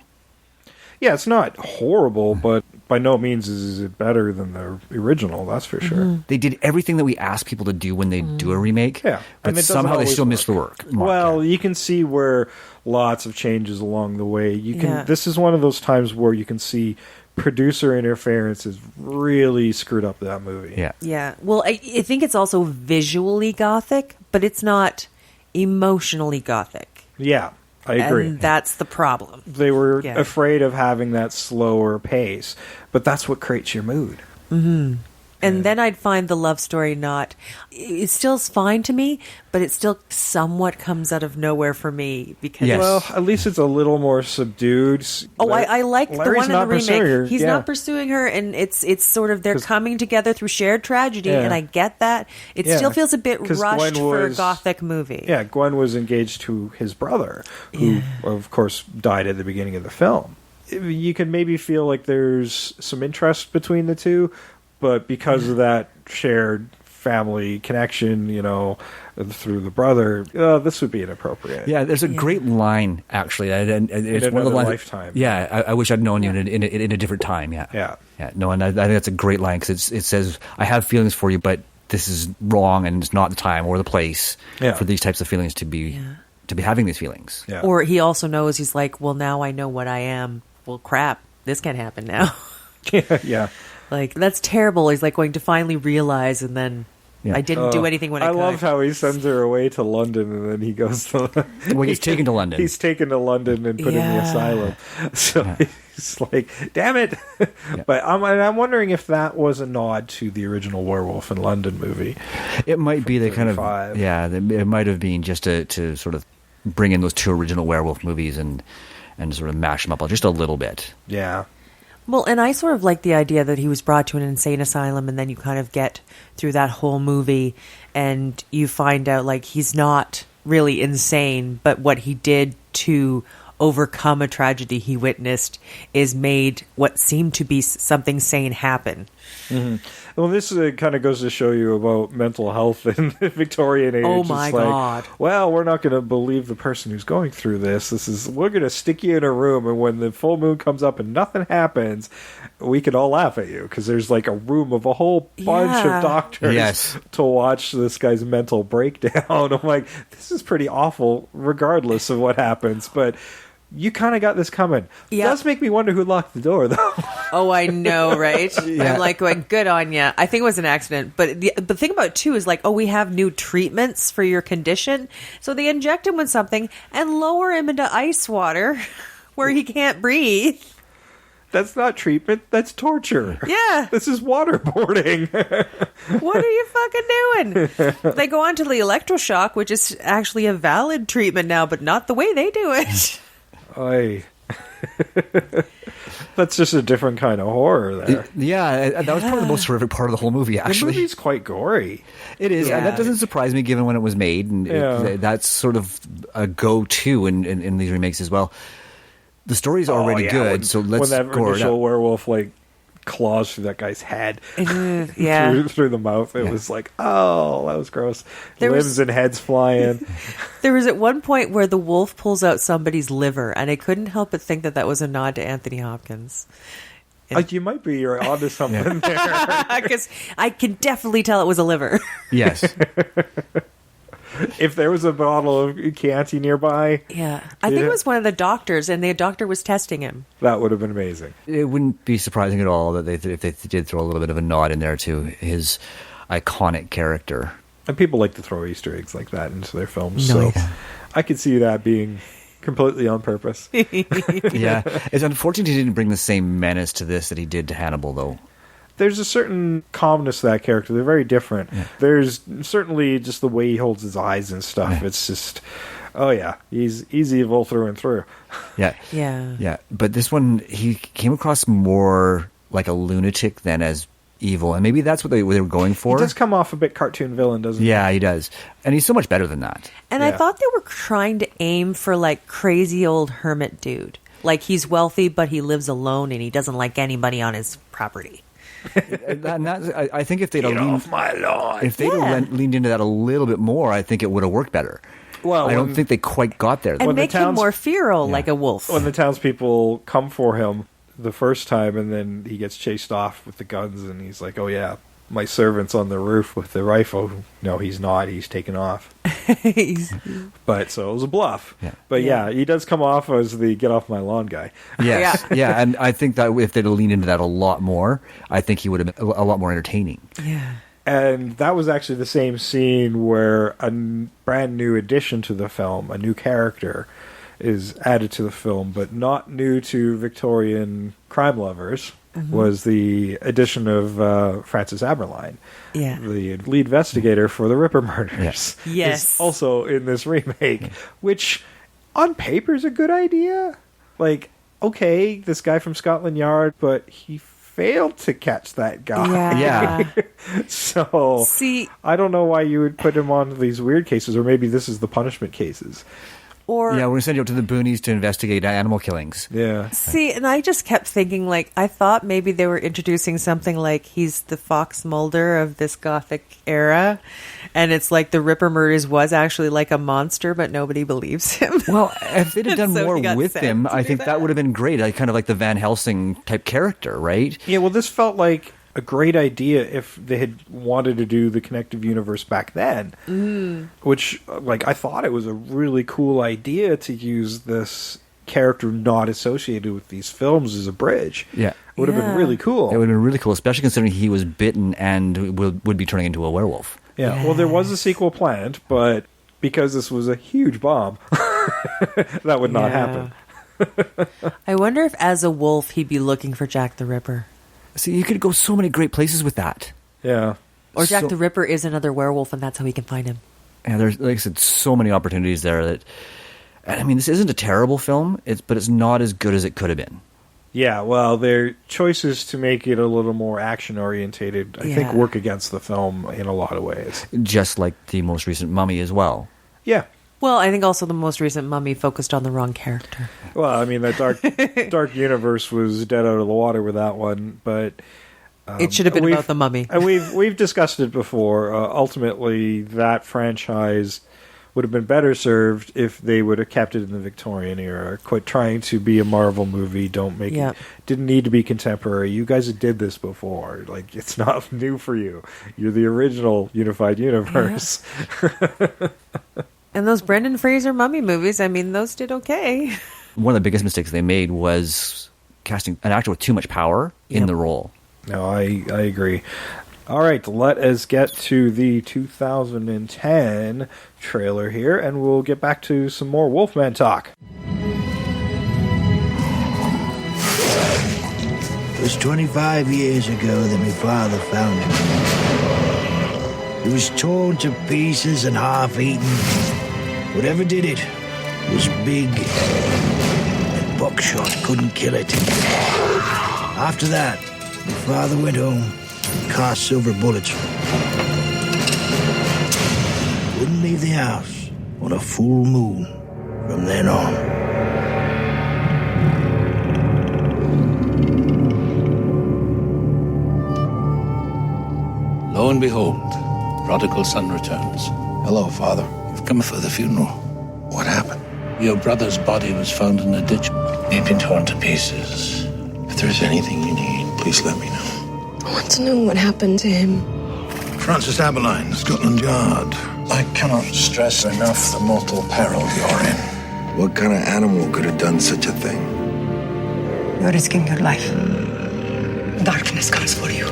Yeah, it's not horrible, but by no means is it better than the original, that's for sure. They did everything that we ask people to do when they do a remake, Yeah, but and it doesn't somehow they always still work. miss the work. Well, you can see where lots of changes along the way. You can. This is one of those times where you can see producer interference has really screwed up that movie. Yeah. Yeah. Well, I think it's also visually gothic, but it's not emotionally gothic. Yeah, I agree. And that's the problem. They were afraid of having that slower pace, but that's what creates your mood. Mm-hmm. And then I'd find the love story it still is fine to me, but it still somewhat comes out of nowhere for me because Well, at least it's a little more subdued. I like the Larry's one in the not pursuing remake. her. He's not pursuing her, and it's sort of they're coming together through shared tragedy, and I get that. It still feels a bit rushed for a gothic movie. Yeah, Gwen was engaged to his brother, who of course died at the beginning of the film. You can maybe feel like there's some interest between the two, but because of that shared family connection, through the brother, this would be inappropriate. Yeah, there's a great line actually, and it's one of the lines. Lifetime. Yeah, I wish I'd known you in a different time. Yeah. No, and I think that's a great line because it says, "I have feelings for you, but this is wrong, and it's not the time or the place for these types of feelings to be having these feelings." Yeah. Or he also knows he's like, well, now I know what I am. Well, crap, this can't happen now. Yeah. Like, that's terrible. He's like going to finally realize, and then I didn't do anything when I could. I love how he sends her away to London, and then he goes to... Well, he's taken to London. He's taken to London and put in the asylum. So He's like, damn it. But I'm wondering if that was a nod to the original Werewolf in London movie. It might be the kind of, 35. it might have been just to sort of bring in those two original werewolf movies and sort of mash them up just a little bit. Yeah. Well, and I sort of like the idea that he was brought to an insane asylum, and then you kind of get through that whole movie and you find out like he's not really insane, but what he did to overcome a tragedy he witnessed is made what seemed to be something sane happen. Mm-hmm. Well, this kind of goes to show you about mental health in the Victorian age. Oh my God. Well, we're not going to believe the person who's going through this. We're going to stick you in a room, and when the full moon comes up and nothing happens, we can all laugh at you because there's like a room of a whole bunch of doctors to watch this guy's mental breakdown. I'm like, this is pretty awful regardless of what happens, but you kind of got this coming. It does make me wonder who locked the door, though. Oh, I know, right? Yeah. I'm like going, good on you. I think it was an accident. But the thing about it, too, is like, we have new treatments for your condition. So they inject him with something and lower him into ice water where he can't breathe. That's not treatment. That's torture. Yeah. This is waterboarding. What are you fucking doing? They go on to the electroshock, which is actually a valid treatment now, but not the way they do it. Oy. That's just a different kind of horror there. That was probably the most horrific part of the whole movie, actually. The movie's quite gory. It is. Yeah. And that doesn't surprise me given when it was made. And that's sort of a go-to in these remakes as well. The story's already good, so let's when that gore it initial up. werewolf claws through that guy's head, through the mouth. It was like, oh, that was gross. Limbs and heads flying. There was at one point where the wolf pulls out somebody's liver, and I couldn't help but think that was a nod to Anthony Hopkins. You might be onto something there. Because I can definitely tell it was a liver. Yes. If there was a bottle of Chianti nearby, I think it was one of the doctors, and the doctor was testing him. That would have been amazing. It wouldn't be surprising at all that if they did throw a little bit of a nod in there to his iconic character. And people like to throw Easter eggs like that into their films, so I could see that being completely on purpose. Yeah. It's unfortunate he didn't bring the same menace to this that he did to Hannibal, though. There's a certain calmness to that character. They're very different. Yeah. There's certainly just the way he holds his eyes and stuff. Yeah. It's just, he's evil through and through. Yeah. But this one, he came across more like a lunatic than as evil, and maybe that's what they were going for. He does come off a bit cartoon villain, doesn't he? Yeah, he does. And he's so much better than that. And I thought they were trying to aim for like crazy old hermit dude. Like he's wealthy, but he lives alone and he doesn't like anybody on his property. I think if they'd Get off my lawn. If they'd leaned into that a little bit more, I think it would have worked better. Well, I don't think they quite got there. And make him more feral, like a wolf. When the townspeople come for him the first time, and then he gets chased off with the guns, and he's like, "Oh yeah, my servant's on the roof with the rifle." No, he's not. He's taken off. But so it was a bluff. Yeah. But he does come off as the "get off my lawn" guy. Yes. Yeah, and I think that if they'd leaned into that a lot more, I think he would have been a lot more entertaining. Yeah. And that was actually the same scene where a brand new addition to the film, a new character, is added to the film, but not new to Victorian crime lovers. Was the addition of Francis Aberline, the lead investigator for the Ripper murders. Yes. Is also in this remake, which on paper is a good idea. Like, okay, this guy from Scotland Yard, but he failed to catch that guy. Yeah. So, I don't know why you would put him on these weird cases, or maybe this is the punishment cases. Or we're going to send you up to the boonies to investigate animal killings. Yeah. See, and I just kept thinking, like, I thought maybe they were introducing something like he's the Fox Mulder of this Gothic era, and it's like the Ripper Murders was actually like a monster, but nobody believes him. Well, if they'd have done So more he got with sent him, to I do think that would have been great. Kind of like the Van Helsing type character, right? Yeah, well, this felt like a great idea if they had wanted to do the connective universe back then. Which, like, I thought it was a really cool idea to use this character not associated with these films as a bridge. Yeah. It would have been really cool. It would have been really cool, especially considering he was bitten and would be turning into a werewolf. Yeah, well, there was a sequel planned, but because this was a huge bomb, that would not happen. I wonder if as a wolf he'd be looking for Jack the Ripper. See, you could go so many great places with that. Yeah. Or Jack the Ripper is another werewolf and that's how he can find him. And there's, like I said, so many opportunities there that... And I mean, this isn't a terrible film, but it's not as good as it could have been. Yeah, well, their choices to make it a little more action-orientated, I think, work against the film in a lot of ways. Just like the most recent Mummy as well. Yeah. Well, I think also the most recent Mummy focused on the wrong character. Well, I mean, that Dark Universe was dead out of the water with that one, but... it should have been about the Mummy. And we've discussed it before. Ultimately, that franchise would have been better served if they would have kept it in the Victorian era. Quit trying to be a Marvel movie. Don't make it. Didn't need to be contemporary. You guys did this before. Like, it's not new for you. You're the original Unified Universe. Yeah. And those Brendan Fraser Mummy movies, I mean, those did okay. One of the biggest mistakes they made was casting an actor with too much power in the role. No, I agree. All right, let us get to the 2010 trailer here, and we'll get back to some more Wolfman talk. It was 25 years ago that my father found him. He was torn to pieces and half-eaten. Whatever did it was big, and buckshot couldn't kill it. After that, my father went home and cast silver bullets. Wouldn't leave the house on a full moon from then on. Lo and behold, prodigal son returns. Hello, Father. You've come for the funeral. What happened? Your brother's body was found in a ditch. He'd been torn to pieces. If there's anything you need, please let me know. I want to know what happened to him. Francis Aberline, Scotland Yard. I cannot stress enough the mortal peril you're in. What kind of animal could have done such a thing? You're risking your life. Darkness comes for you.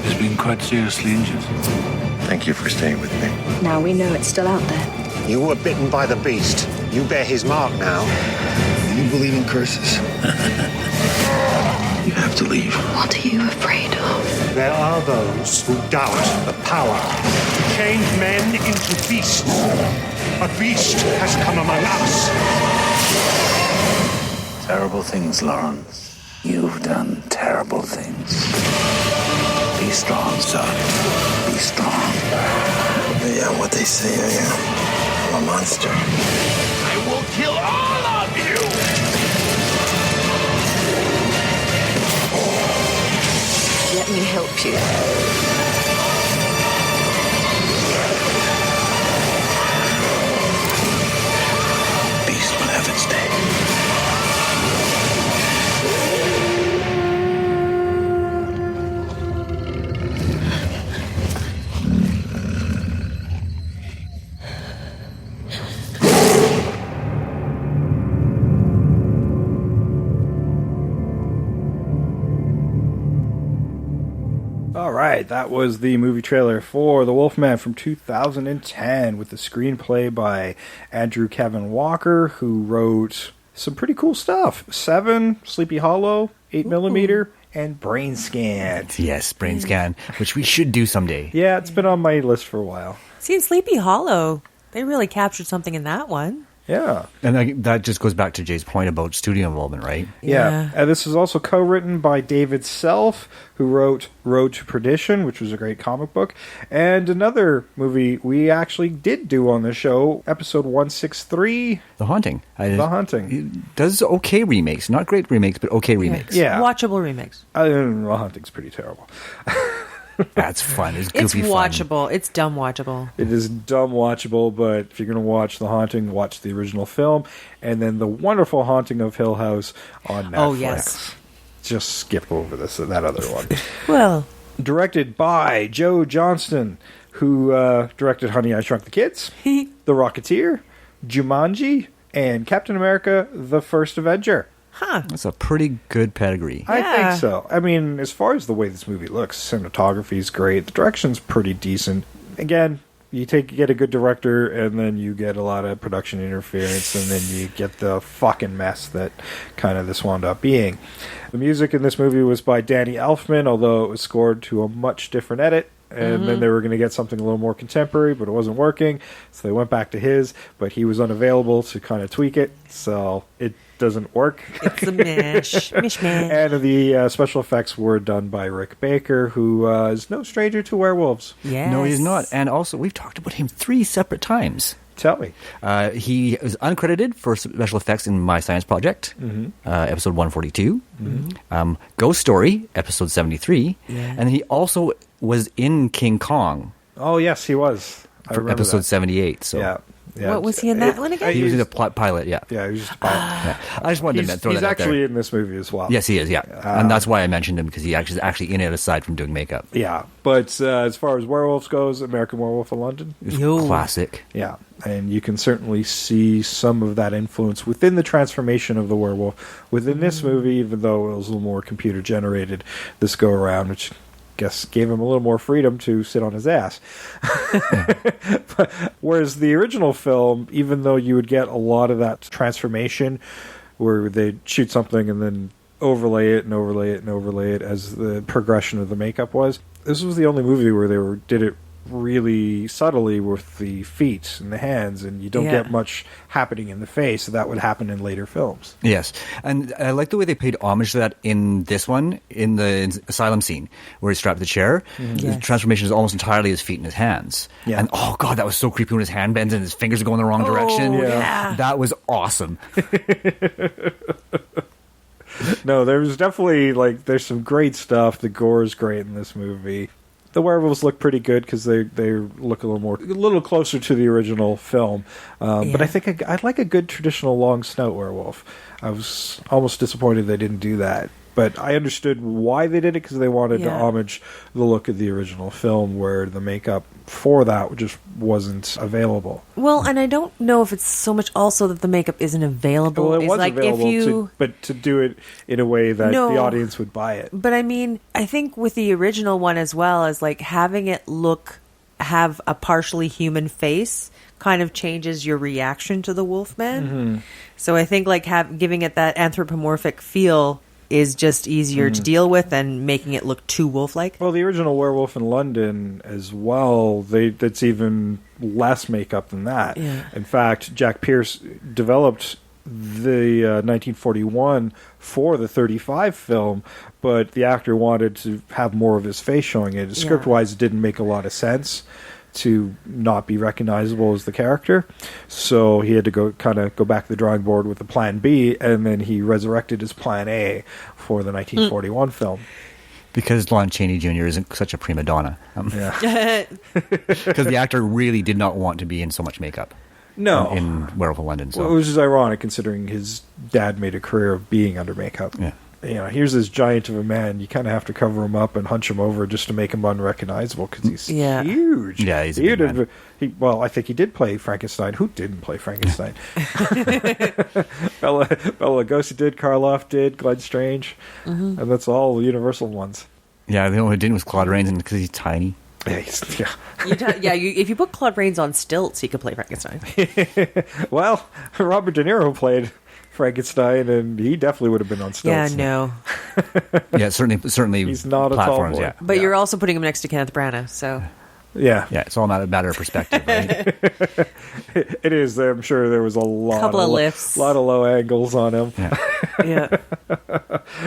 He's been quite seriously injured. Thank you for staying with me. Now we know it's still out there. You were bitten by the beast. You bear his mark now. Do you believe in curses? You have to leave. What are you afraid of? There are those who doubt the power to change men into beasts. A beast has come among us. Terrible things, Lawrence. You've done terrible things. Be strong, son. Be strong. Yeah, what they say I am. I'm a monster. I will kill all of you! Let me help you. Beast will have its day. All right, that was the movie trailer for The Wolfman from 2010 with the screenplay by Andrew Kevin Walker, who wrote some pretty cool stuff. Seven, Sleepy Hollow, 8mm, and Brain Scan. Yes, Brain Scan, which we should do someday. Yeah, it's been on my list for a while. See, in Sleepy Hollow, they really captured something in that one. Yeah. And that just goes back to Jay's point about studio involvement, right? Yeah. And this is also co-written by David Self, who wrote Road to Perdition, which was a great comic book, and another movie we actually did do on the show, episode 163. The Haunting. The Haunting. It does okay remakes. Not great remakes, but okay remakes. Yeah. Watchable remakes. The Haunting's pretty terrible. That's fun. It's goofy It's fun. watchable. It's dumb watchable. It is dumb watchable, but if you're going to watch The Haunting, watch the original film, and then The Wonderful Haunting of Hill House on Netflix. Oh, yes. Just skip over that other one. Well. Directed by Joe Johnston, who directed Honey, I Shrunk the Kids, The Rocketeer, Jumanji, and Captain America, The First Avenger. Huh. That's a pretty good pedigree. I think so. I mean, as far as the way this movie looks, cinematography is great. The direction's pretty decent. Again, You get a good director, and then you get a lot of production interference, and then you get the fucking mess that kind of this wound up being. The music in this movie was by Danny Elfman, although it was scored to a much different edit. And then they were going to get something a little more contemporary, but it wasn't working. So they went back to his, but he was unavailable to kind of tweak it. So it doesn't work. It's a mishmash. And the special effects were done by Rick Baker, who is no stranger to werewolves. Yes. No, he's not. And also, we've talked about him 3 separate times. Tell me. He was uncredited for special effects in My Science Project, episode 142. Ghost Story, episode 73. Yeah. And then he also was in King Kong. Oh, yes, he was. I For episode that. 78. So. Yeah. What was he in that one again? He was in the pilot, yeah. Yeah, he was just a pilot. Yeah. I just wanted to throw that He's out there. actually in this movie as well. Yes, he is, yeah. And that's why I mentioned him, because he is actually in it aside from doing makeup. Yeah, but as far as werewolves goes, American Werewolf in London. Classic. Yeah, and you can certainly see some of that influence within the transformation of the werewolf within this movie, even though it was a little more computer generated this go around, which I guess gave him a little more freedom to sit on his ass. Whereas the original film, even though you would get a lot of that transformation where they'd shoot something and then overlay it and overlay it and overlay it as the progression of the makeup was, this was the only movie where they did it really subtly with the feet and the hands, and you don't get much happening in the face. So that would happen in later films. Yes, and I like the way they paid homage to that in this one, in the asylum scene, where he's strapped to the chair. The transformation is almost entirely his feet and his hands. Yeah. And oh god, that was so creepy when his hand bends and his fingers are going the wrong direction. Yeah. That was awesome. No, there's definitely, there's some great stuff. The gore is great in this movie. The werewolves look pretty good because they look a little closer to the original film. But I think I'd like a good traditional long snout werewolf. I was almost disappointed they didn't do that. But I understood why they did it, because they wanted to homage the look of the original film, where the makeup for that just wasn't available. Well, and I don't know if it's so much also that the makeup isn't available. Well, it was available, if you... but to do it in a way that the audience would buy it. But I mean, I think with the original one as well, as having it have a partially human face kind of changes your reaction to the Wolfman. So I think giving it that anthropomorphic feel is just easier to deal with than making it look too wolf-like. Well, the original Werewolf in London as well, that's even less makeup than that. Yeah. In fact, Jack Pierce developed the 1941 for the 35 film, but the actor wanted to have more of his face showing it. Script-wise, it didn't make a lot of sense to not be recognizable as the character, so he had to go back to the drawing board with the plan B, and then he resurrected his plan A for the 1941 film. Because Lon Chaney Jr. isn't such a prima donna. Because the actor really did not want to be in so much makeup. No. In Werewolf in London. So. Well, which is ironic considering his dad made a career of being under makeup. Yeah. Here's this giant of a man. You kind of have to cover him up and hunch him over just to make him unrecognizable, because he's huge. Yeah, he's a big man. I think he did play Frankenstein. Who didn't play Frankenstein? Bela Lugosi did, Karloff did, Glenn Strange, and that's all the Universal ones. Yeah, the only one who didn't was Claude Rains, because he's tiny. Yeah, if you put Claude Rains on stilts, he could play Frankenstein. Well, Robert De Niro played Frankenstein, and he definitely would have been on stilts. Yeah, no. Yeah, certainly. He's not a tall platforms. boy. Yeah, but you're also putting him next to Kenneth Branagh, so. Yeah, it's all a matter of perspective, right? It is. I'm sure there was a lot of lifts, a lot of low angles on him. Yeah.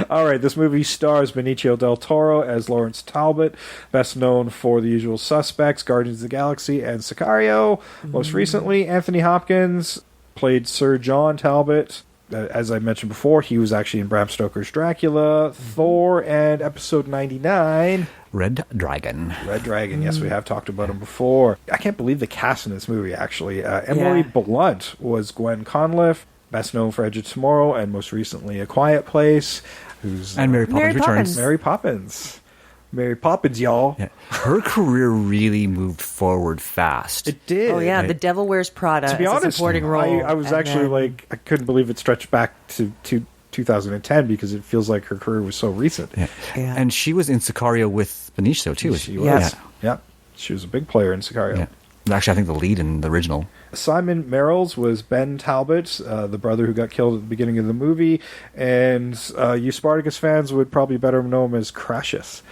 All right, this movie stars Benicio Del Toro as Lawrence Talbot, best known for The Usual Suspects, Guardians of the Galaxy, and Sicario. Most recently, Anthony Hopkins played Sir John Talbot. As I mentioned before, he was actually in Bram Stoker's Dracula, Thor, and episode 99. Red Dragon, yes, we have talked about him before. I can't believe the cast in this movie, actually. Emily Blunt was Gwen Conliffe, best known for Edge of Tomorrow, and most recently A Quiet Place. And Mary Poppins Returns. Mary Poppins, y'all. Yeah. Her career really moved forward fast. It did. Oh, yeah, The Devil Wears Prada. To be honest, a supporting role. I was actually I couldn't believe it stretched back to 2010, because it feels like her career was so recent. Yeah. And she was in Sicario with Benicio too. She was. Yeah. She was a big player in Sicario. Actually, I think the lead in the original. Simon Merrills was Ben Talbot, the brother who got killed at the beginning of the movie, and you Spartacus fans would probably better know him as Crassus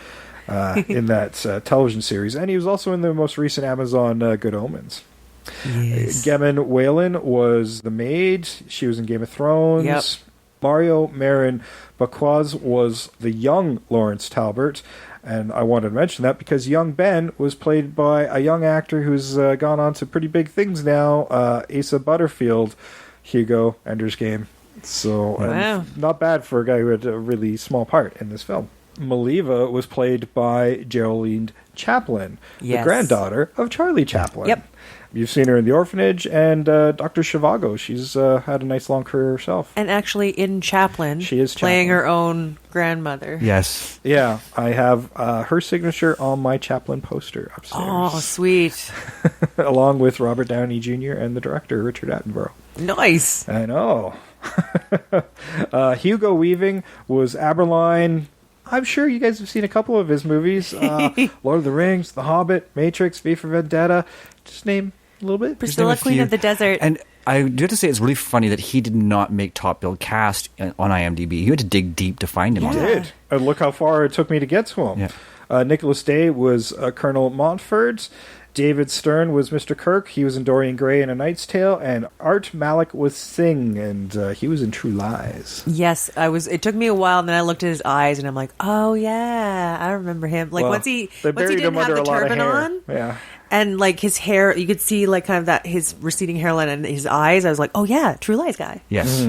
in that television series. And he was also in the most recent Amazon Good Omens. Yes. Gemin Whalen was the maid. She was in Game of Thrones. Yep. Mario Marin Bacquaz was the young Lawrence Talbot. And I wanted to mention that because young Ben was played by a young actor who's gone on to pretty big things now, Asa Butterfield, Hugo, Ender's Game. So Wow. not bad for a guy who had a really small part in this film. Maliva was played by Geraldine Chaplin, Yes. the granddaughter of Charlie Chaplin. Yep. You've seen her in The Orphanage and Dr. Zhivago. She's had a nice long career herself. And actually in Chaplin, She is playing Chaplin. her own grandmother. Yes. Yeah, I have her signature on my Chaplin poster upstairs. Oh, sweet. Along with Robert Downey Jr. and the director, Richard Attenborough. Nice. I know. Hugo Weaving was Aberline. I'm sure you guys have seen a couple of his movies. Lord of the Rings, The Hobbit, Matrix, V for Vendetta. Just name a little bit. Priscilla, Queen of the Desert. And I do have to say, it's really funny that he did not make top billed cast on IMDb. You had to dig deep to find him. He on did. And look how far it took me to get to him. Yeah. Nicholas Day was Colonel Montfort. David Stern was Mr. Kirk. He was in Dorian Gray and A Knight's Tale. And Art Malik was Singh, and he was in True Lies. Yes, it took me a while, and then I looked at his eyes, and I'm like, oh yeah, I remember him. Like Well, once he they didn't buried him have under the a lot of turban hair. on, Yeah. and like his hair, you could see like kind of that his receding hairline and his eyes. I was like, oh yeah, True Lies guy. Yes.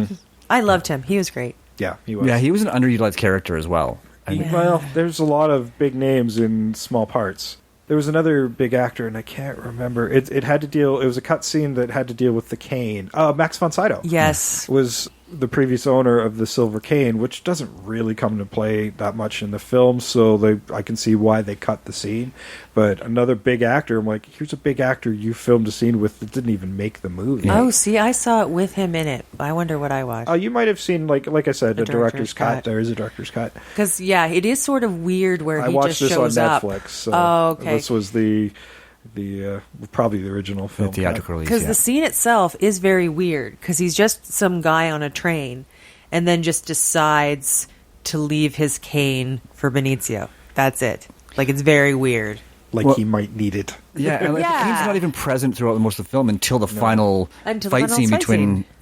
I loved him. He was great. Yeah, he was. Yeah, he was an underutilized character as well. Well, there's a lot of big names in small parts. There was another big actor, and I can't remember. It had to deal. It was a cut scene that had to deal with the cane. Max von Sydow. Yes, was the previous owner of the silver cane, which doesn't really come into play that much in the film. So I can see why they cut the scene. But another big actor, I'm like, here's a big actor you filmed a scene with that didn't even make the movie. Oh, see, I saw it with him in it. I wonder what I watched. You might have seen, like I said, a director's cut. There is a director's cut. Because yeah, it is sort of weird where I he watched just this on shows up. Netflix. So oh, okay. This was the probably the original film. The theatrical release. Because the scene itself is very weird. Because he's just some guy on a train, and then just decides to leave his cane for Benicio. That's it. Like it's very weird. Like he might need it. Yeah, and like, the cane's not even present throughout most of the film until the final Until the fight final scene fight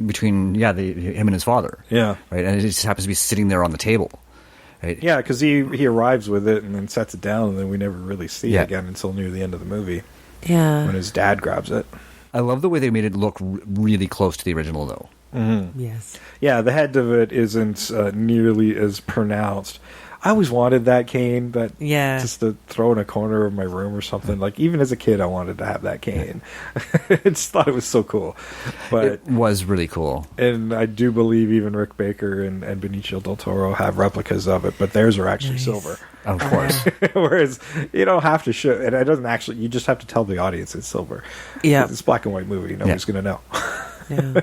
between him and his father. Yeah. Right, and it just happens to be sitting there on the table. Right? Yeah, because he arrives with it and then sets it down, and then we never really see it again until near the end of the movie. Yeah. When his dad grabs it. I love the way they made it look really close to the original, though. Mm-hmm. Yes. Yeah, the head of it isn't nearly as pronounced. I always wanted that cane, but just to throw in a corner of my room or something. Like, even as a kid, I wanted to have that cane. I just thought it was so cool. But it was really cool. And I do believe even Rick Baker and Benicio Del Toro have replicas of it, but theirs are actually silver. Of course. Whereas you don't have to show, and it doesn't actually, you just have to tell the audience it's silver. Yeah. It's a black and white movie. Nobody's going to know. Yeah.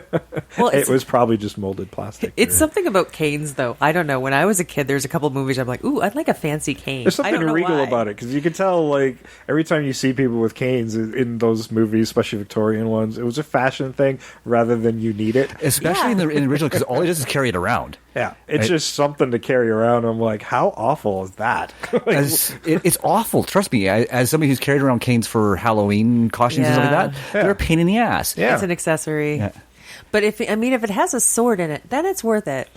Well, it was probably just molded plastic. It's something about canes, though. I don't know. When I was a kid, there's a couple movies I'm like, ooh, I'd like a fancy cane. There's I something don't know regal why. about it, because you can tell, like, every time you see people with canes in those movies, especially Victorian ones, it was a fashion thing rather than you need it. Especially in the original, because all he does is carry it around. Yeah, it's just something to carry around. I'm like, how awful is that? It's awful. Trust me, as somebody who's carried around canes for Halloween costumes and stuff like that, they're a pain in the ass. Yeah. It's an accessory. Yeah. But if it has a sword in it, then it's worth it.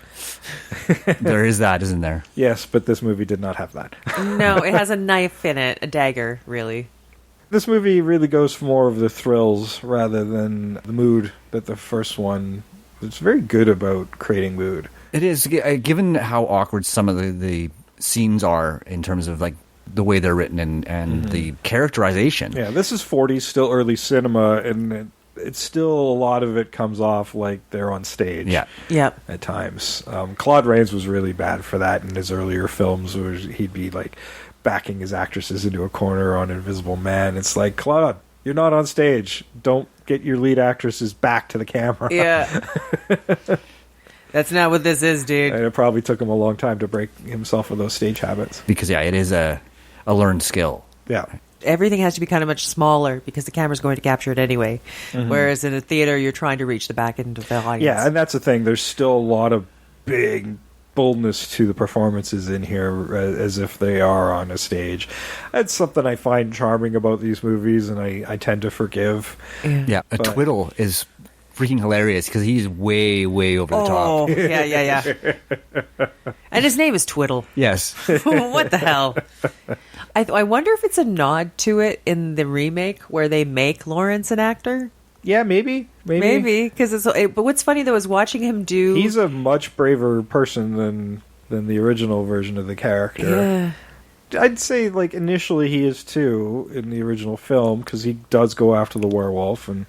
There is that, isn't there? Yes, but this movie did not have that. No, it has a knife in it, a dagger, really. This movie really goes for more of the thrills rather than the mood that the first one. It's very good about creating mood. It is, given how awkward some of the scenes are in terms of like the way they're written and the characterization. Yeah, this is 40s, still early cinema, and it's still a lot of it comes off like they're on stage. Yeah. Yep. At times. Claude Rains was really bad for that in his earlier films, where he'd be like backing his actresses into a corner on Invisible Man. It's like, Claude, you're not on stage. Don't get your lead actresses back to the camera. Yeah. That's not what this is, dude. And it probably took him a long time to break himself of those stage habits. Because, it is a learned skill. Yeah. everything has to be kind of much smaller because the camera's going to capture it anyway. Whereas in a theater, you're trying to reach the back end of the audience. Yeah, and that's the thing. There's still a lot of big boldness to the performances in here, as if they are on a stage. That's something I find charming about these movies, and I tend to forgive. Yeah, Twiddle is freaking hilarious because he's way, way over the top. Oh, yeah. And his name is Twiddle. Yes. What the hell? I wonder if it's a nod to it in the remake where they make Lawrence an actor. Yeah, maybe. Because but what's funny though is watching him do. He's a much braver person than the original version of the character. Yeah. I'd say, like, initially he is too in the original film because he does go after the werewolf and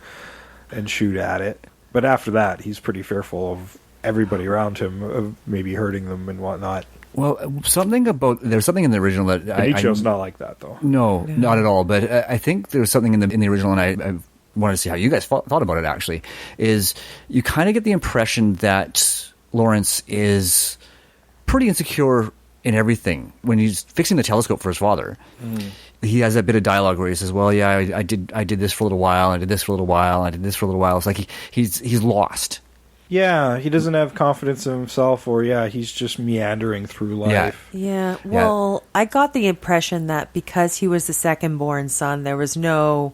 shoot at it. But after that, he's pretty fearful of everybody around him, of maybe hurting them and whatnot. Well, there's something in the original that Benicio's not like that, though. No, not at all. But I think there's something in the original, and I wanted to see how you guys thought about it. Actually, is you kind of get the impression that Lawrence is pretty insecure in everything when he's fixing the telescope for his father. He has that bit of dialogue where he says, "Well, yeah, I did this for a little while. I did this for a little while. I did this for a little while." It's like he's lost. Yeah, he doesn't have confidence in himself, or he's just meandering through life. Yeah. Well, I got the impression that because he was the second-born son, there was no.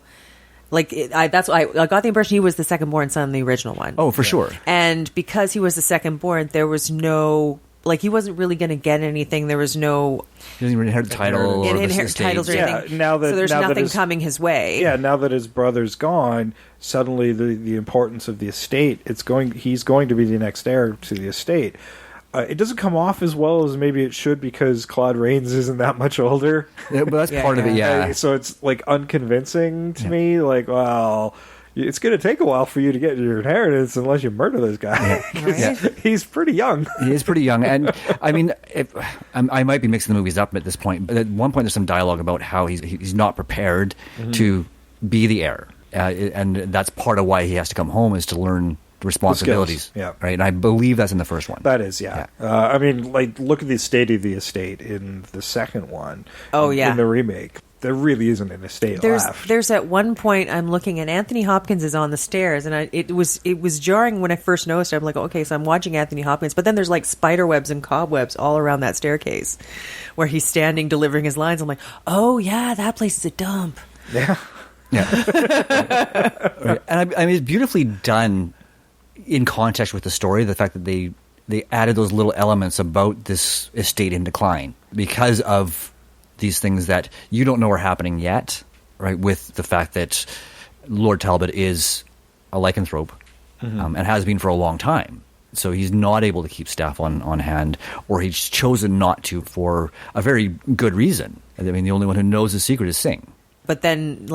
I got the impression he was the second-born son in the original one. Oh, for sure. And because he was the second-born, there was no. He wasn't really going to get anything. There was no. He doesn't even inherit the title. He didn't inherit titles or anything. Now that, so there's now nothing that coming his way. Yeah, now that his brother's gone, suddenly the importance of the estate, he's going to be the next heir to the estate. It doesn't come off as well as maybe it should because Claude Rains isn't that much older. Yeah, but that's part of it, yeah. So it's unconvincing to me. Well, it's going to take a while for you to get your inheritance unless you murder this guy. He's pretty young. He is pretty young. And, I mean, I might be mixing the movies up at this point, but at one point there's some dialogue about how he's not prepared to be the heir. And that's part of why he has to come home is to learn responsibilities. Yeah. Right? And I believe that's in the first one. That is, yeah. I mean, look at the state of the estate in the second one. Oh, yeah. In the remake. There really isn't an estate left. There's at one point I'm looking and Anthony Hopkins is on the stairs and it was jarring when I first noticed it. I'm like, okay, so I'm watching Anthony Hopkins, but then there's spider webs and cobwebs all around that staircase where he's standing delivering his lines. I'm like, oh yeah, that place is a dump. Yeah. Right. And I mean, it's beautifully done in context with the story. The fact that they added those little elements about this estate in decline because of these things that you don't know are happening yet, right? With the fact that Lord Talbot is a lycanthrope and has been for a long time. So he's not able to keep staff on hand, or he's chosen not to for a very good reason. I mean, the only one who knows the secret is Singh. But then,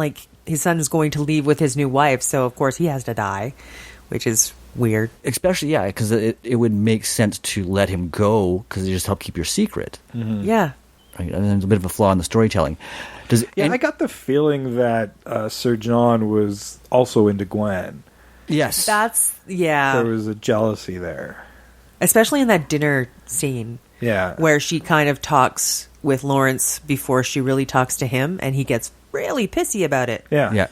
his son is going to leave with his new wife, so of course he has to die, which is weird. Especially, because it would make sense to let him go because it just help keep your secret. Yeah. Right? And there's a bit of a flaw in the storytelling. I got the feeling that Sir John was also into Gwen. Yes. There was a jealousy there. Especially in that dinner scene. Yeah. Where she kind of talks with Lawrence before she really talks to him, and he gets really pissy about it. Yeah.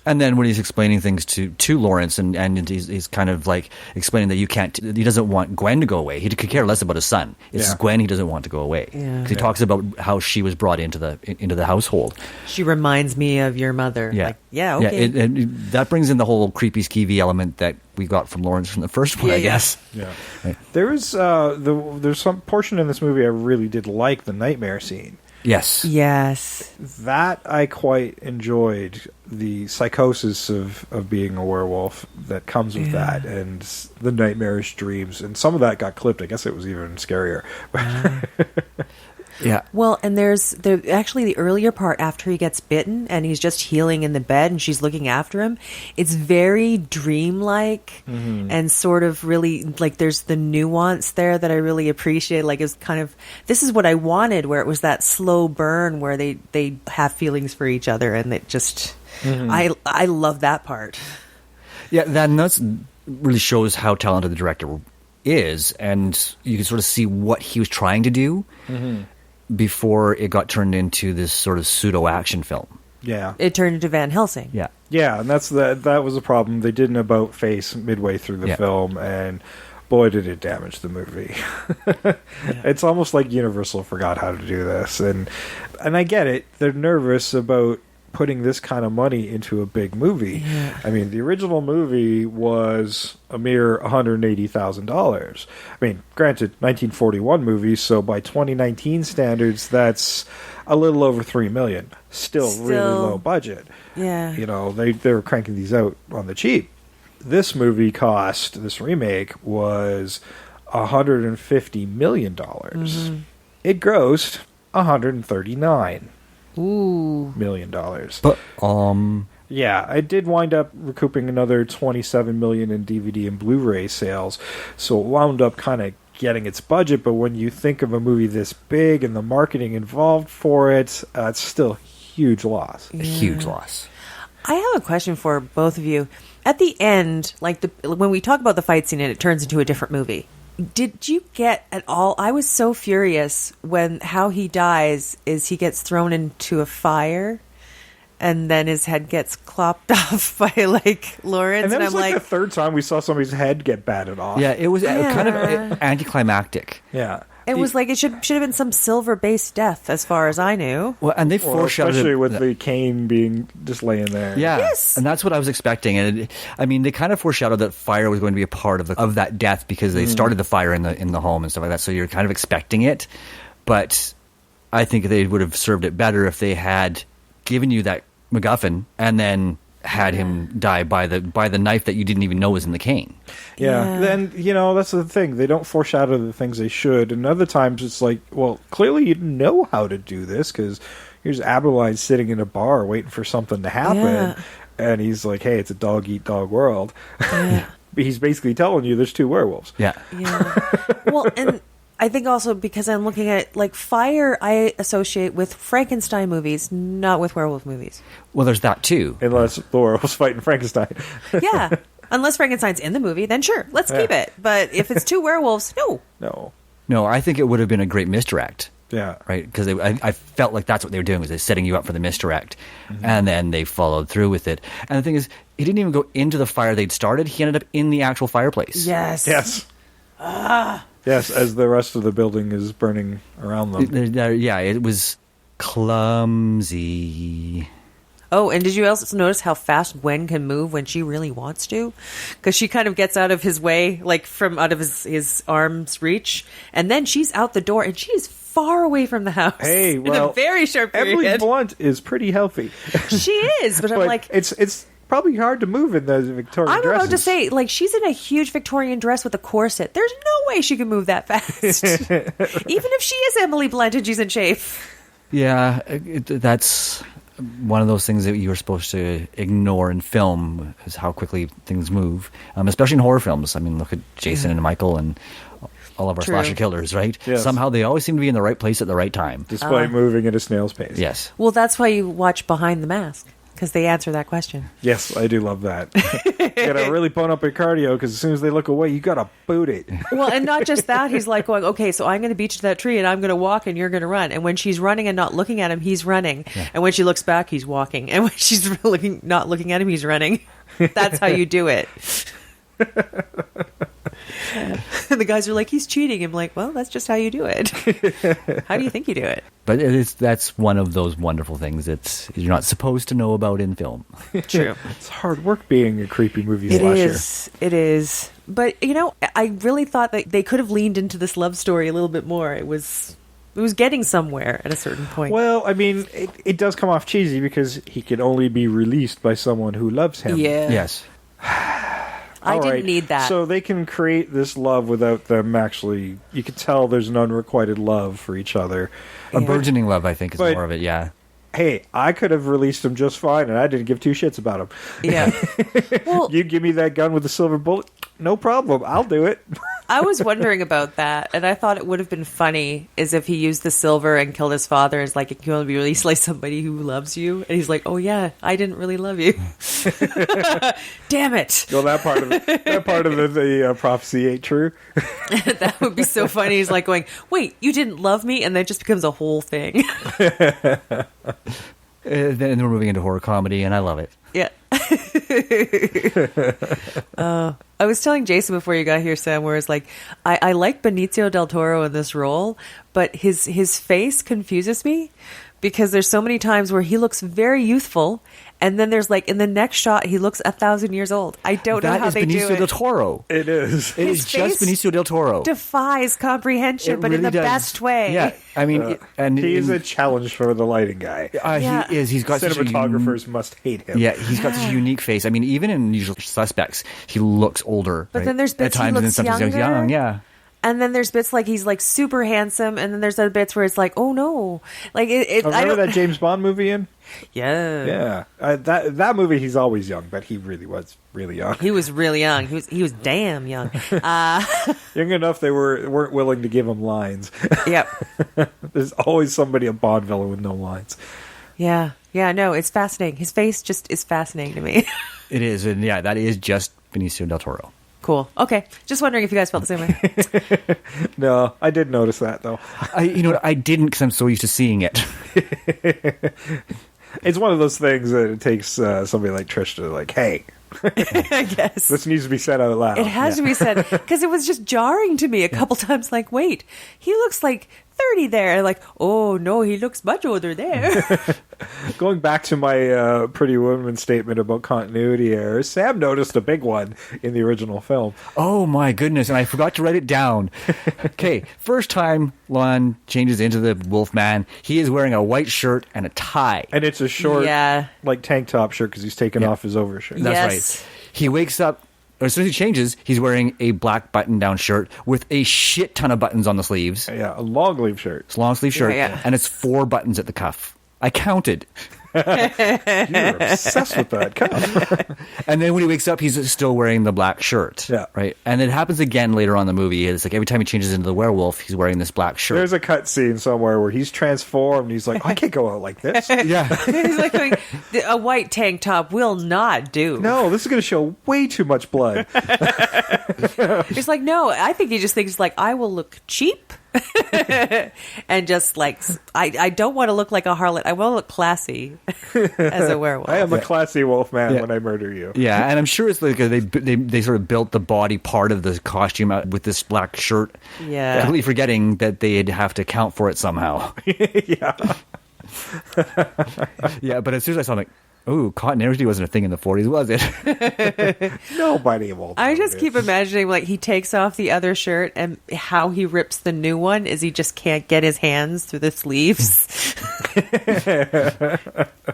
And then when he's explaining things to Lawrence, and he's kind of explaining that he doesn't want Gwen to go away. He could care less about his son. It's Gwen he doesn't want to go away. Yeah. He talks about how she was brought into the household. She reminds me of your mother. Yeah. Okay. And that brings in the whole creepy skeevy element that we got from Lawrence from the first one, I guess. Yeah. Right. There is there's some portion in this movie I really did like, the nightmare scene. Yes. That I quite enjoyed, the psychosis of being a werewolf that comes with that, and the nightmarish dreams, and some of that got clipped. I guess it was even scarier. Yeah. Well, and there's actually the earlier part after he gets bitten and he's just healing in the bed and she's looking after him. It's very dreamlike and sort of really there's the nuance there that I really appreciate. It's kind of, this is what I wanted, where it was that slow burn where they have feelings for each other, and it just I love that part. Yeah, that really shows how talented the director is, and you can sort of see what he was trying to do. before it got turned into this sort of pseudo-action film. Yeah. It turned into Van Helsing. Yeah. Yeah, and that was a problem. They did an about face midway through the film, and boy, did it damage the movie. It's almost like Universal forgot how to do this, and I get it. They're nervous about putting this kind of money into a big movie. Yeah. I mean, the original movie was a mere $180,000. I mean, granted, 1941 movie, so by 2019 standards, that's a little over $3 million. Still really low budget. Yeah. You know, they were cranking these out on the cheap. This movie this remake was $150 million. Mm-hmm. It grossed $139 million. But yeah, it did wind up recouping another $27 million in DVD and Blu-ray sales, so it wound up kind of getting its budget. But when you think of a movie this big and the marketing involved for it, it's still a huge loss. A huge loss. I have a question for both of you. At the end, like when we talk about the fight scene and it turns into a different movie, did you get at all? I was so furious when how he dies is he gets thrown into a fire and then his head gets clopped off by like Lawrence. And that was I'm like the third time we saw somebody's head get batted off. Yeah, it was kind of anticlimactic. Yeah. It was like it should have been some silver-based death, as far as I knew. Well, and they foreshadowed, especially with the cane being just laying there. Yeah, yes, and that's what I was expecting. And I mean, they kind of foreshadowed that fire was going to be a part of that death because they started the fire in the home and stuff like that. So you're kind of expecting it, but I think they would have served it better if they had given you that MacGuffin and then had him die by the knife that you didn't even know was in the cane. Yeah. Then, that's the thing. They don't foreshadow the things they should. And other times it's like, well, clearly you know how to do this because here's Aberline sitting in a bar waiting for something to happen. Yeah. And he's like, hey, it's a dog-eat-dog world. Yeah. He's basically telling you there's two werewolves. Yeah. Well, and I think also because I'm looking at, like, fire I associate with Frankenstein movies, not with werewolf movies. Well, there's that, too. Unless Laura was fighting Frankenstein. Yeah. Unless Frankenstein's in the movie, then sure, let's keep it. But if it's two werewolves, no. No, I think it would have been a great misdirect. Yeah. Right? Because I felt like that's what they were doing, was they're setting you up for the misdirect. Mm-hmm. And then they followed through with it. And the thing is, he didn't even go into the fire they'd started. He ended up in the actual fireplace. Yes. Yes, as the rest of the building is burning around them. Yeah, it was clumsy. Oh, and did you also notice how fast Gwen can move when she really wants to? Because she kind of gets out of his way, like from out of his arm's reach, and then she's out the door, and she is far away from the house. Hey, well, in a very short period. Emily Blunt is pretty healthy. She is, but I'm like, it's probably hard to move in those Victorian dresses. I'm about to say, like, she's in a huge Victorian dress with a corset. There's no way she can move that fast. Even if she is Emily Blunt and she's in shape. Yeah, that's one of those things that you were supposed to ignore in film, is how quickly things move, especially in horror films. I mean, look at Jason and Michael and all of our slasher killers, right? Yes. Somehow they always seem to be in the right place at the right time. Despite moving at a snail's pace. Yes. Well, that's why you watch Behind the Mask, because they answer that question. Yes, I do love that. You gotta really bone up your cardio, because as soon as they look away, you gotta boot it. Well, and not just that, he's like going, okay, so I'm going to beat you to that tree, and I'm going to walk, and you're going to run. And when she's running and not looking at him, he's running. Yeah. And when she looks back, he's walking. And when she's not looking at him, he's running. That's how you do it. And the guys are like, he's cheating. I'm like, well, that's just how you do it. How do you think you do it? But that's one of those wonderful things that you're not supposed to know about in film. True. It's hard work being a creepy movie slasher. It is. But, I really thought that they could have leaned into this love story a little bit more. It was getting somewhere at a certain point. Well, I mean, it does come off cheesy because he can only be released by someone who loves him. Yeah. Yes. I didn't need that. So they can create this love without them actually... You can tell there's an unrequited love for each other. A burgeoning love, I think, is more of it, yeah. Hey, I could have released him just fine, and I didn't give two shits about him. Yeah. Well, you give me that gun with the silver bullet, no problem. I'll do it. I was wondering about that, and I thought it would have been funny is if he used the silver and killed his father. It's like, it can only be released like somebody who loves you. And he's like, oh yeah, I didn't really love you. Damn it. Well, that part of the prophecy ain't true. That would be so funny. He's like going, wait, you didn't love me? And then it just becomes a whole thing. Then we're moving into horror comedy, and I love it. Yeah. I was telling Jason before you got here, Sam, where it's like, I like Benicio Del Toro in this role, but his face confuses me because there's so many times where he looks very youthful, and then there's like in the next shot he looks 1,000 years old. I don't know how they do it. That is Benicio Del Toro. It is. It is just Benicio Del Toro. Defies comprehension, but in the best way. Yeah, I mean, and he's a challenge for the lighting guy. He is. He's got cinematographers must hate him. Yeah, he's got such a unique face. I mean, even in Usual Suspects, he looks older. But then there's bits at times, he looks and then sometimes younger. he's young. Yeah. And then there's bits like he's like super handsome, and then there's other bits where it's like, oh no, like Remember that James Bond movie in? Yeah, yeah. That movie, he's always young, but he really was really young. He was really young. He was damn young. Young enough they weren't willing to give him lines. Yep. There's always somebody a Bond villain with no lines. Yeah. No, it's fascinating. His face just is fascinating to me. It is, and yeah, that is just Benicio Del Toro. Cool. Okay. Just wondering if you guys felt the same way. No, I did notice that though. I didn't because I'm so used to seeing it. It's one of those things that it takes somebody like Trish to like, hey, I guess this needs to be said out loud. It has to be said because it was just jarring to me a couple times. Like, wait, he looks like 30 there. Like, oh no, he looks much older there. Going back to my Pretty Woman statement about continuity errors, Sam noticed a big one in the original film. Oh my goodness, and I forgot to write it down. Okay, first time Lon changes into the Wolfman, he is wearing a white shirt and a tie. And it's a short, like tank top shirt because he's taken off his overshirt. That's right. He wakes up, as soon as he changes, he's wearing a black button-down shirt with a shit ton of buttons on the sleeves. Yeah, a long-sleeve shirt. It's a long-sleeve shirt, and it's 4 buttons at the cuff. I counted. You're obsessed with that cuff. And then when he wakes up, he's still wearing the black shirt. Yeah. Right? And it happens again later on in the movie. It's like every time he changes into the werewolf, he's wearing this black shirt. There's a cut scene somewhere where he's transformed. He's like, I can't go out like this. Yeah. He's like going, a white tank top will not do. No, this is going to show way too much blood. He's like, no, I think he just thinks like, I will look cheap. And just like, I don't want to look like a harlot. I want to look classy as a werewolf. I am a classy wolfman when I murder you. Yeah, and I'm sure it's like they sort of built the body part of the costume out with this black shirt. Yeah. Completely forgetting that they'd have to account for it somehow. Yeah. Yeah, but as soon as I saw it, I'm like, oh, continuity wasn't a thing in the 40s, was it? Nobody will. I just keep imagining like he takes off the other shirt and how he rips the new one is he just can't get his hands through the sleeves.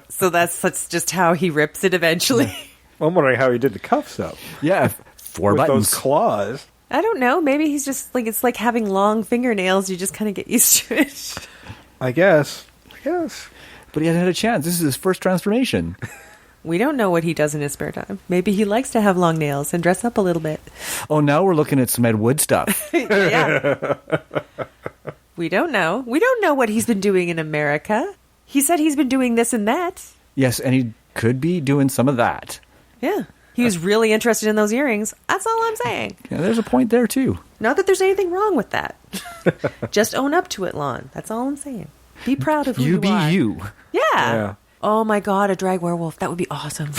So that's just how he rips it eventually. I'm wondering how he did the cuffs up. Yeah, 4 with buttons. those claws. I don't know. Maybe he's just like, it's like having long fingernails. You just kind of get used to it. I guess. But he hasn't had a chance. This is his first transformation. We don't know what he does in his spare time. Maybe he likes to have long nails and dress up a little bit. Oh, now we're looking at some Ed Wood stuff. Yeah. We don't know. We don't know what he's been doing in America. He said he's been doing this and that. Yes, and he could be doing some of that. Yeah. He was really interested in those earrings. That's all I'm saying. Yeah, there's a point there, too. Not that there's anything wrong with that. Just own up to it, Lon. That's all I'm saying. Be proud of who you are. You. Yeah. Oh my God, a drag werewolf. That would be awesome.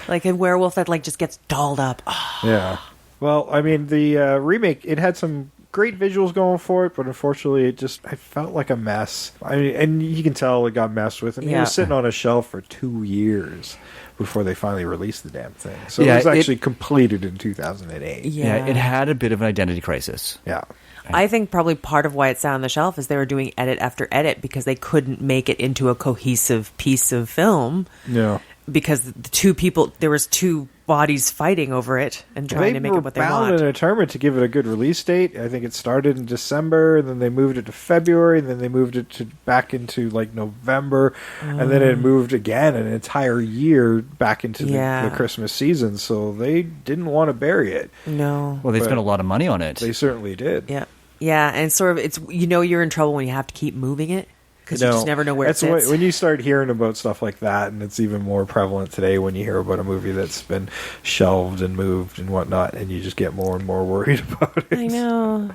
Like a werewolf that like just gets dolled up. Oh. Yeah. Well, I mean, the remake, it had some great visuals going for it, but unfortunately, I felt like a mess. I mean, and you can tell it got messed with. And it was sitting on a shelf for 2 years before they finally released the damn thing. So it was actually completed in 2008. Yeah, it had a bit of an identity crisis. Yeah. I think probably part of why it sat on the shelf is they were doing edit after edit because they couldn't make it into a cohesive piece of film. Yeah. Because the 2 people, there was 2 bodies fighting over it and trying to make it what they They were bound want. and determined to give it a good release date. I think it started in December, and then they moved it to February, and then they moved it back into like November, and then it moved again an entire year back into the Christmas season. So they didn't want to bury it. No. Well, they spent a lot of money on it. They certainly did. Yeah. Yeah, and sort of it's you're in trouble when you have to keep moving it because you just never know where it sits. When you start hearing about stuff like that, and it's even more prevalent today when you hear about a movie that's been shelved and moved and whatnot, and you just get more and more worried about it. I know.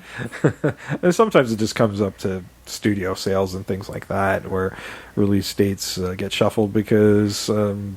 And sometimes it just comes up to studio sales and things like that, where release dates get shuffled because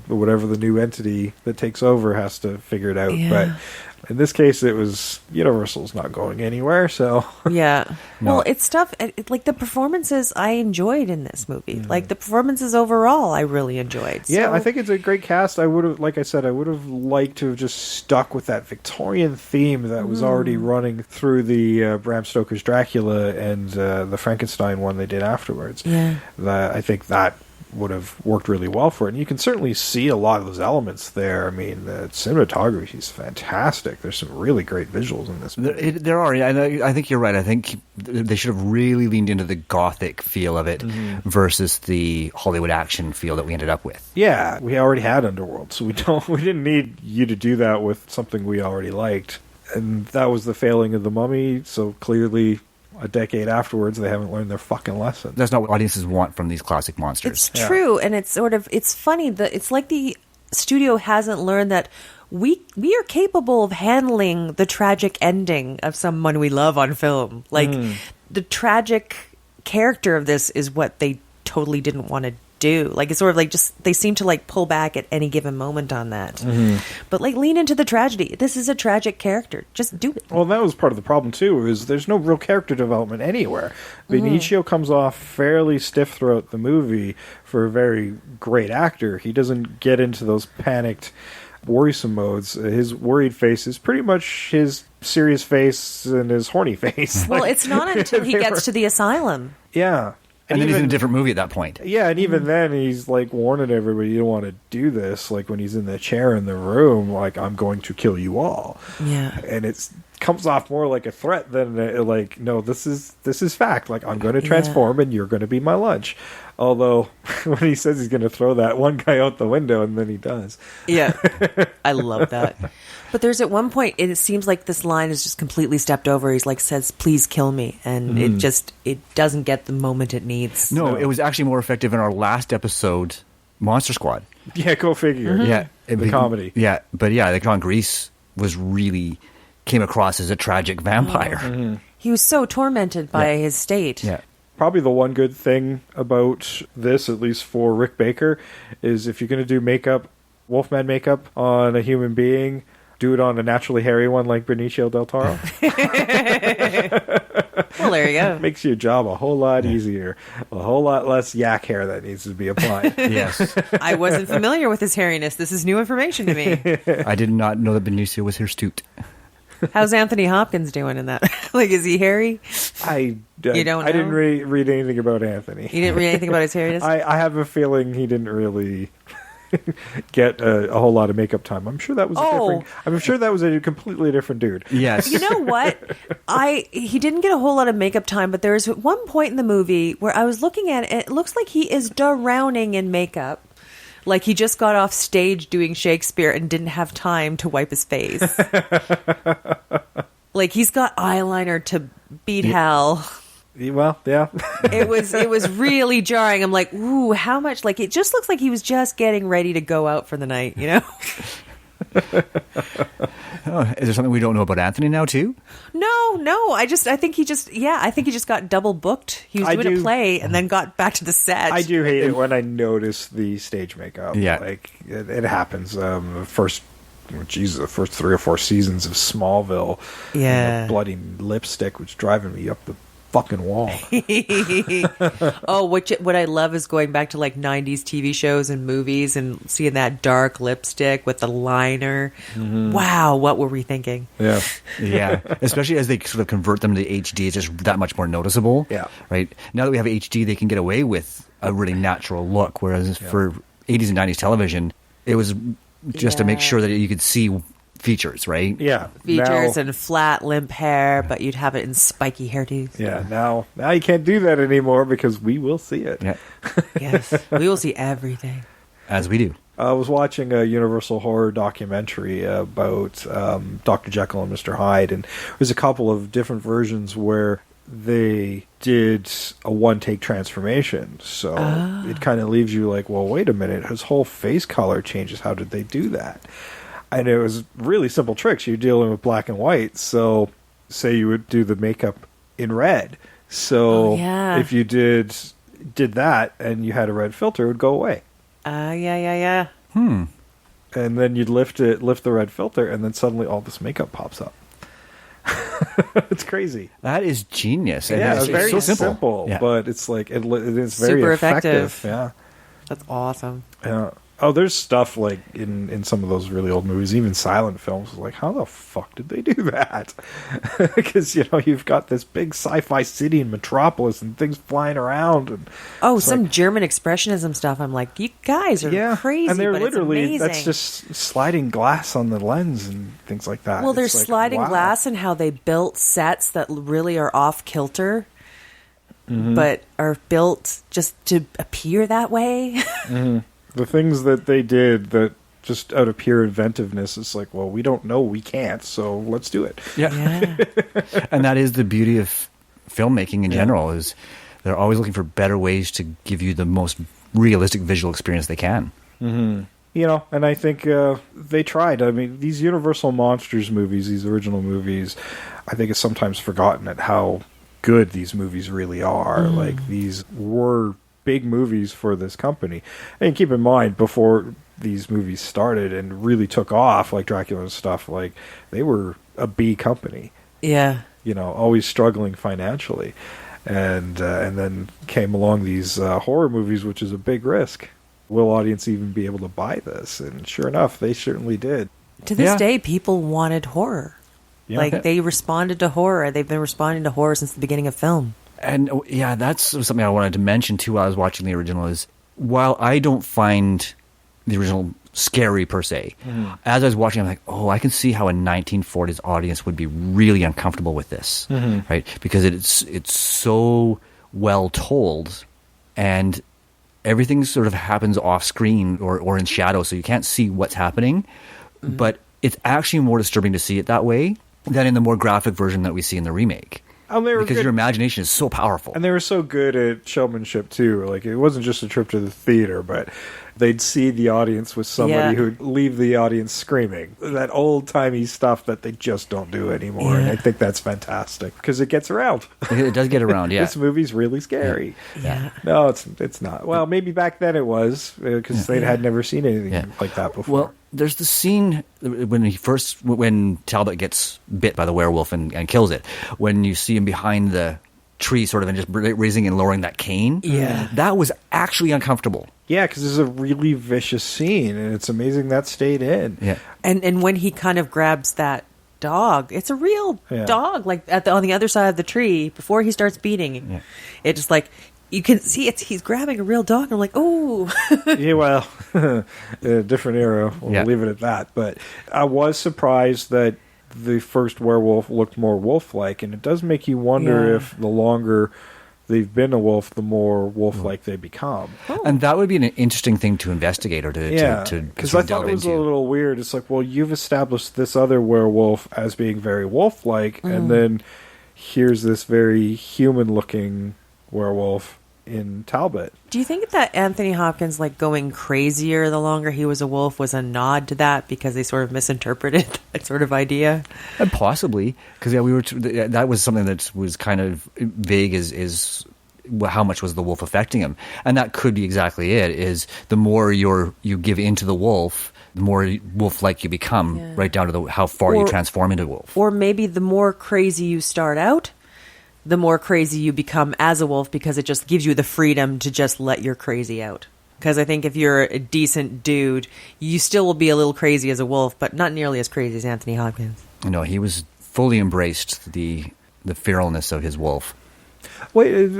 whatever the new entity that takes over has to figure it out. Yeah. But in this case, it was Universal's not going anywhere, so... Yeah. No. Well, it's stuff... like, the performances I enjoyed in this movie. Like, the performances overall I really enjoyed. Yeah, So- I think it's a great cast. I would have, like I said, I would have liked to have just stuck with that Victorian theme that was already running through the Bram Stoker's Dracula and the Frankenstein one they did afterwards. Yeah. I think that would have worked really well for it. And you can certainly see a lot of those elements there. I mean, the cinematography is fantastic. There's some really great visuals in this movie. There are. I think you're right. I think they should have really leaned into the gothic feel of it versus the Hollywood action feel that we ended up with. Yeah, we already had Underworld, so we didn't need you to do that with something we already liked. And that was the failing of The Mummy, so clearly a decade afterwards they haven't learned their fucking lesson. That's not what audiences want from these classic monsters. It's true, and it's funny that it's like the studio hasn't learned that we are capable of handling the tragic ending of someone we love on film. Like the tragic character of this is what they totally didn't want to do. Like it's sort of like just they seem to like pull back at any given moment on that. But like lean into the tragedy. This is a tragic character. Just do it. Well, that was part of the problem too, is there's no real character development anywhere. Benicio comes off fairly stiff throughout the movie for a very great actor. He doesn't get into those panicked, worrisome modes. His worried face is pretty much his serious face and his horny face. Well, it's not until he gets to the asylum. Yeah. And then he's in a different movie at that point. Yeah, and even then he's like warning everybody, you don't want to do this. Like when he's in the chair in the room, like, I'm going to kill you all. Yeah. And it comes off more like a threat than like, no, this is fact. Like, I'm going to transform and you're going to be my lunch. Although when he says he's going to throw that one guy out the window, and then he does. Yeah. I love that. But there's at one point, it seems like this line is just completely stepped over. He's like, says, please kill me. And it doesn't get the moment it needs. No, it was actually more effective in our last episode, Monster Squad. Yeah, go figure. Yeah. The comedy. Yeah, but yeah, like John Grease came across as a tragic vampire. He was so tormented by his state. Yeah. Probably the one good thing about this, at least for Rick Baker, is if you're going to do makeup, Wolfman makeup on a human being, do it on a naturally hairy one like Benicio Del Toro. Well, there you go. Makes your job a whole lot easier. A whole lot less yak hair that needs to be applied. Yes. I wasn't familiar with his hairiness. This is new information to me. I did not know that Benicio was hirsute. How's Anthony Hopkins doing in that? Like, is he hairy? You don't know? I didn't read anything about Anthony. You didn't read anything about his hairiness? I have a feeling he didn't really get a whole lot of makeup time. I'm sure that was a completely different dude. Yes. You know what? He didn't get a whole lot of makeup time, but there's one point in the movie where I was looking at it, and it looks like he is drowning in makeup. Like he just got off stage doing Shakespeare and didn't have time to wipe his face. Like he's got eyeliner to beat hell. Well, yeah. It was really jarring. I'm like, ooh, how much? Like it just looks like he was just getting ready to go out for the night, you know? Is there something we don't know about Anthony now too? No. I think he just got double booked. He was doing a play and then got back to the set. I do hate it when I notice the stage makeup. Yeah. Like it happens. The first 3 or 4 seasons of Smallville. Yeah. The bloody lipstick was driving me up the fucking wall. Oh, what I love is going back to like 90s TV shows and movies and seeing that dark lipstick with the liner. Wow, what were we thinking? Yeah. Yeah. Especially as they sort of convert them to HD, it's just that much more noticeable. Yeah. Right? Now that we have HD, they can get away with a really natural look, whereas for 80s and 90s television, it was just to make sure that you could see features, right? Yeah. Features now, and flat, limp hair, but you'd have it in spiky hairdos. Yeah, now you can't do that anymore because we will see it. Yeah. Yes, we will see everything. As we do. I was watching a Universal horror documentary about Dr. Jekyll and Mr. Hyde, and there's a couple of different versions where they did a one-take transformation. So it kind of leaves you like, well, wait a minute, his whole face color changes. How did they do that? And it was really simple tricks. You're dealing with black and white. So say you would do the makeup in red. So if you did that and you had a red filter, it would go away. Yeah. Hmm. And then you'd lift the red filter, and then suddenly all this makeup pops up. It's crazy. That is genius. And Yeah, it's very so simple. Yeah. but it's like it is very Super effective. effective. Yeah. That's awesome. Yeah. Oh, there's stuff like in some of those really old movies, even silent films. Like, how the fuck did they do that? Because you've got this big sci-fi city in Metropolis and things flying around. And some German expressionism stuff. I'm like, you guys are crazy. And they're but literally it's amazing. that's just sliding glass on the lens and things like that. Well, It's there's like, sliding wow. glass and how they built sets that really are off kilter, but are built just to appear that way. Mm-hmm. The things that they did that just out of pure inventiveness, it's like, well, we don't know, we can't, so let's do it. Yeah. And that is the beauty of filmmaking in general, is they're always looking for better ways to give you the most realistic visual experience they can. Mm-hmm. And I think they tried. I mean, these Universal Monsters movies, these original movies, I think it's sometimes forgotten at how good these movies really are. Like, these were big movies for this company. And keep in mind, before these movies started and really took off, like Dracula and stuff, like, they were a B company. Yeah. Always struggling financially. And then came along these horror movies, which is a big risk. Will audience even be able to buy this? And sure enough, they certainly did. To this day, people wanted horror. Yeah. Like, they responded to horror. They've been responding to horror since the beginning of film. And that's something I wanted to mention too while I was watching the original, is while I don't find the original scary per se, as I was watching, I'm like, oh, I can see how a 1940s audience would be really uncomfortable with this, right? Because it's so well told, and everything sort of happens off screen or in shadow, so you can't see what's happening. But it's actually more disturbing to see it that way than in the more graphic version that we see in the remake. Because your imagination is so powerful. And they were so good at showmanship, too. Like, it wasn't just a trip to the theater, but they'd see the audience with somebody who'd leave the audience screaming. That old-timey stuff that they just don't do anymore. And I think that's fantastic, because it gets around. It does get around, yeah. This movie's really scary. Yeah. No, it's not. Well, maybe back then it was, because they had never seen anything like that before. Well, there's the scene when Talbot gets bit by the werewolf and kills it. When you see him behind the tree, sort of, and just raising and lowering that cane. Yeah, that was actually uncomfortable. Yeah, because it's a really vicious scene, and it's amazing that stayed in. Yeah, and when he kind of grabs that dog, it's a real dog, like on the other side of the tree before he starts beating. It just like. You can see he's grabbing a real dog. And I'm like, oh. Yeah, well, a different era. We'll leave it at that. But I was surprised that the first werewolf looked more wolf-like. And it does make you wonder if the longer they've been a wolf, the more wolf-like they become. And that would be an interesting thing to investigate or to because I thought it was a little weird. It's like, well, you've established this other werewolf as being very wolf-like. And then here's this very human-looking werewolf in Talbot. Do you think that Anthony Hopkins, like, going crazier the longer he was a wolf, was a nod to that because they sort of misinterpreted that sort of idea? And possibly, because that was something that was kind of vague. Is how much was the wolf affecting him? And that could be exactly it. Is the more you give into the wolf, the more wolf-like you become, right down to how far you transform into a wolf. Or maybe the more crazy you start out, the more crazy you become as a wolf, because it just gives you the freedom to just let your crazy out. Because I think if you're a decent dude, you still will be a little crazy as a wolf, but not nearly as crazy as Anthony Hopkins. No, he was fully embraced the feralness of his wolf. Wait,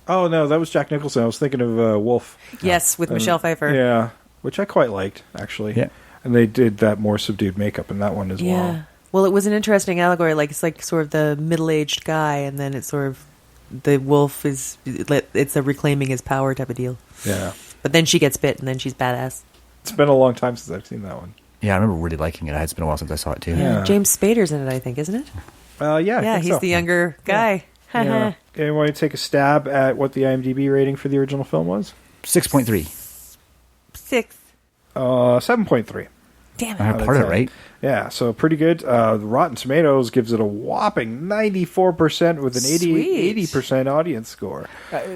oh no, that was Jack Nicholson. I was thinking of Wolf. Yes, with Michelle Pfeiffer. Yeah. which I quite liked, actually. Yeah. And they did that more subdued makeup in that one as well. Well, it was an interesting allegory. Like, it's like sort of the middle-aged guy, and then it's sort of the wolf it's a reclaiming his power type of deal. Yeah. But then she gets bit, and then she's badass. It's been a long time since I've seen that one. Yeah, I remember really liking it. It's been a while since I saw it, too. Yeah. James Spader's in it, I think, isn't it? Yeah, Yeah, I think he's so. the younger guy. Yeah. Anyone want to take a stab at what the IMDb rating for the original film was? 6.3. 6. 7.3. Damn it. I part of it, right? Yeah, so pretty good. Rotten Tomatoes gives it a whopping 94% with an 80% audience score.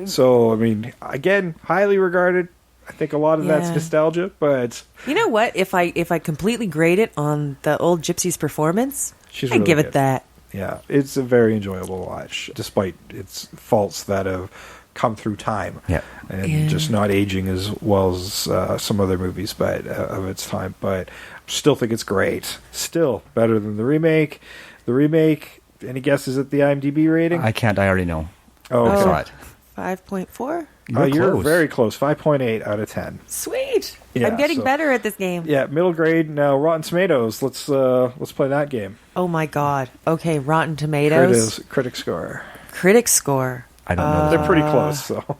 So, I mean, again, highly regarded. I think a lot of that's nostalgia, but... You know what? If I completely grade it on the old Gypsy's performance, She's I'd really give good. it that. Yeah, it's a very enjoyable watch, despite its faults that have come through time. Yeah. And just not aging as well as some other movies but of its time. But still think it's great. Still better than the remake. The remake, any guesses at the IMDb rating? I can't. I already know. Oh, I okay. saw it. 5.4? You're close. very close. 5.8 out of 10. Sweet. Yeah, I'm getting so- better at this game. Yeah, middle grade. Now Rotten Tomatoes. Let's play that game. Oh my god. Okay, Rotten Tomatoes. Critic score. Critic score. I don't know. They're pretty close. So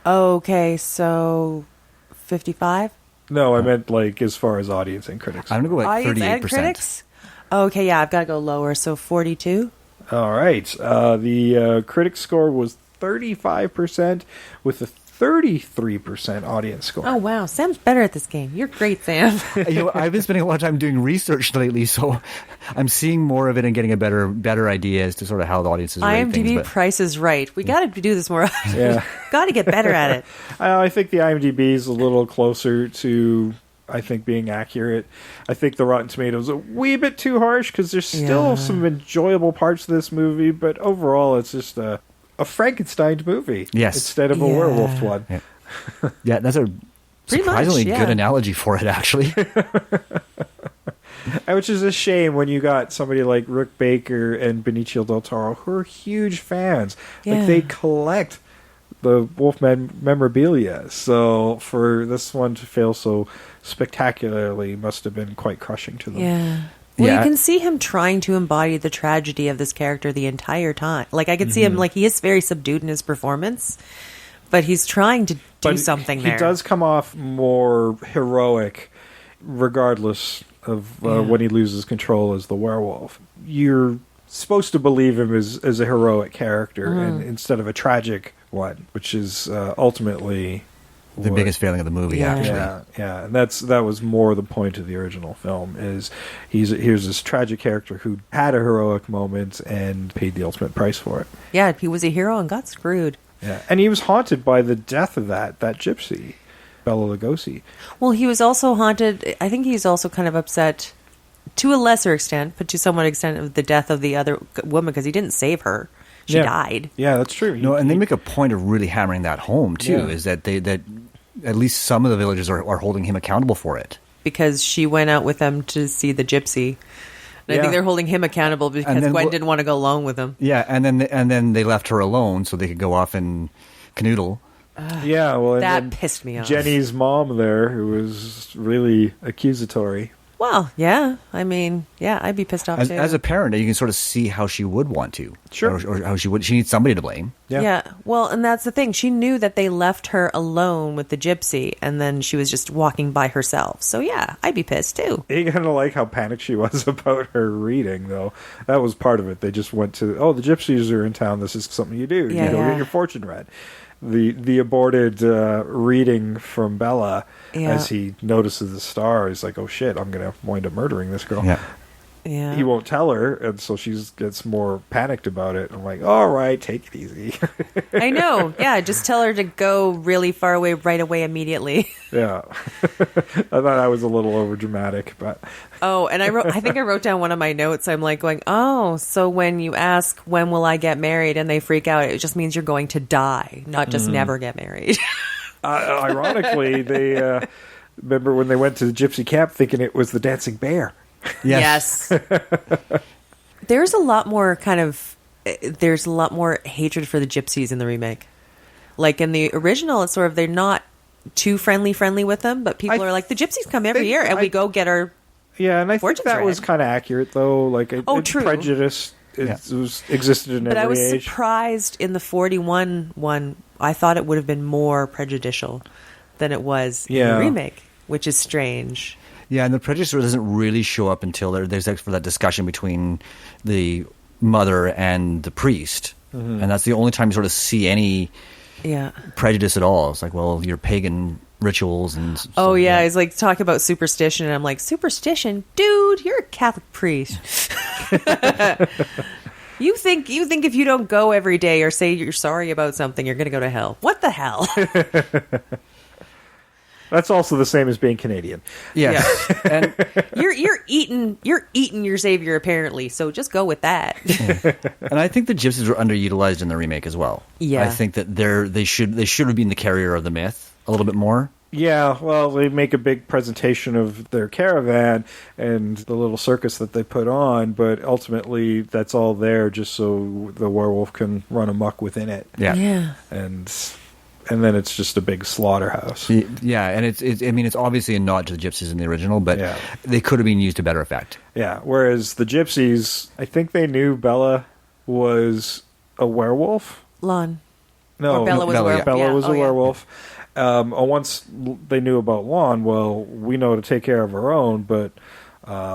Okay, so 55? no, I meant like as far as audience and critics. I'm going to go like Audience and 38%. critics? Okay, yeah, I've got to go lower. So 42? All right. The critic score was 35% with a 33% audience score. Oh, wow. Sam's better at this game. You're great, Sam. I've been spending a lot of time doing research lately, so I'm seeing more of it and getting a better idea as to sort of how the audience is rating IMDb things. Price is Right. We got to do this more often. Yeah. Got to get better at it. I think the IMDb is a little closer to, I think, being accurate. I think the Rotten Tomatoes a wee bit too harsh because there's still some enjoyable parts of this movie, but overall it's just a Frankenstein movie instead of a werewolf one. Yeah, that's a Pretty surprisingly much, good analogy for it, actually. Which is a shame when you got somebody like Rick Baker and Benicio Del Toro who are huge fans. Yeah. Like they collect the Wolfman memorabilia. So for this one to fail so spectacularly must have been quite crushing to them. Yeah. Well, you can see him trying to embody the tragedy of this character the entire time. Like, I could see him, like, he is very subdued in his performance, but he's trying to do something there. He does come off more heroic regardless of when he loses control as the werewolf. You're supposed to believe him as a heroic character and instead of a tragic one, which is ultimately... the biggest failing of the movie, actually. Yeah, and that was more the point of the original film. Is here's this tragic character who had a heroic moment and paid the ultimate price for it. Yeah, he was a hero and got screwed. Yeah, and he was haunted by the death of that gypsy, Bela Lugosi. Well, he was also haunted. I think he's also kind of upset to a lesser extent, but to somewhat extent of the death of the other woman because he didn't save her. She died. Yeah, that's true. No, and they make a point of really hammering that home too. Yeah. Is that that at least some of the villagers are holding him accountable for it because she went out with them to see the gypsy. And I think they're holding him accountable because Gwen didn't want to go alone with him. Yeah, and then they left her alone so they could go off and canoodle. Yeah, well, that pissed me off. Jenny's mom there, who was really accusatory. Well, yeah. I mean, yeah, I'd be pissed off too. As a parent, you can sort of see how she would want to. Sure. Or how she would. She needs somebody to blame. Yeah. Well, and that's the thing. She knew that they left her alone with the gypsy, and then she was just walking by herself. So, yeah, I'd be pissed too. You kind of like how panicked she was about her reading, though. That was part of it. They just went to, the gypsies are in town. This is something you do. Yeah, you go get your fortune read. The aborted reading from Bella as he notices the star. He's like, oh shit, I'm going to wind up murdering this girl. Yeah. He won't tell her, and so she gets more panicked about it. I'm like, all right, take it easy. I know. Yeah, just tell her to go really far away right away immediately. Yeah. I thought I was a little over dramatic, but... Oh, and I think I wrote down one of my notes. I'm like going, oh, so when you ask, when will I get married, and they freak out, it just means you're going to die, not just never get married. Ironically, they remember when they went to the gypsy camp thinking it was the dancing bear. Yes. There's a lot more hatred for the gypsies in the remake. Like in the original, it's sort of, they're not too friendly with them, but people are like, the gypsies come every year, and we go get our Yeah, and I think fortunes that was read. kind of accurate, though. Like, True. prejudice existed in But every I was age. surprised in the 41 one. I thought it would have been more prejudicial than it was in the remake, which is strange. Yeah, and the prejudice doesn't really show up until there's for that discussion between the mother and the priest. Mhm. And that's the only time you sort of see any prejudice at all. It's like, well, your pagan rituals and Oh, yeah. He's like, talk about superstition. And I'm like, superstition? Dude, you're a Catholic priest. You think if you don't go every day or say you're sorry about something, you're going to go to hell. What the hell? That's also the same as being Canadian. Yeah. And you're eating your savior apparently, so just go with that. And I think the gypsies were underutilized in the remake as well. Yeah. I think that they should have been the carrier of the myth a little bit more. Yeah, well, they make a big presentation of their caravan and the little circus that they put on, but ultimately that's all there just so the werewolf can run amok within it. Yeah. And then it's just a big slaughterhouse. Yeah, and it's obviously a nod to the gypsies in the original, but they could have been used to better effect. Yeah, whereas the gypsies, I think they knew Bella was a werewolf. Lon. No, Or Bella was a werewolf. Bella Yeah. was Oh, a yeah. werewolf. Once they knew about Lon, well, we know to take care of our own, but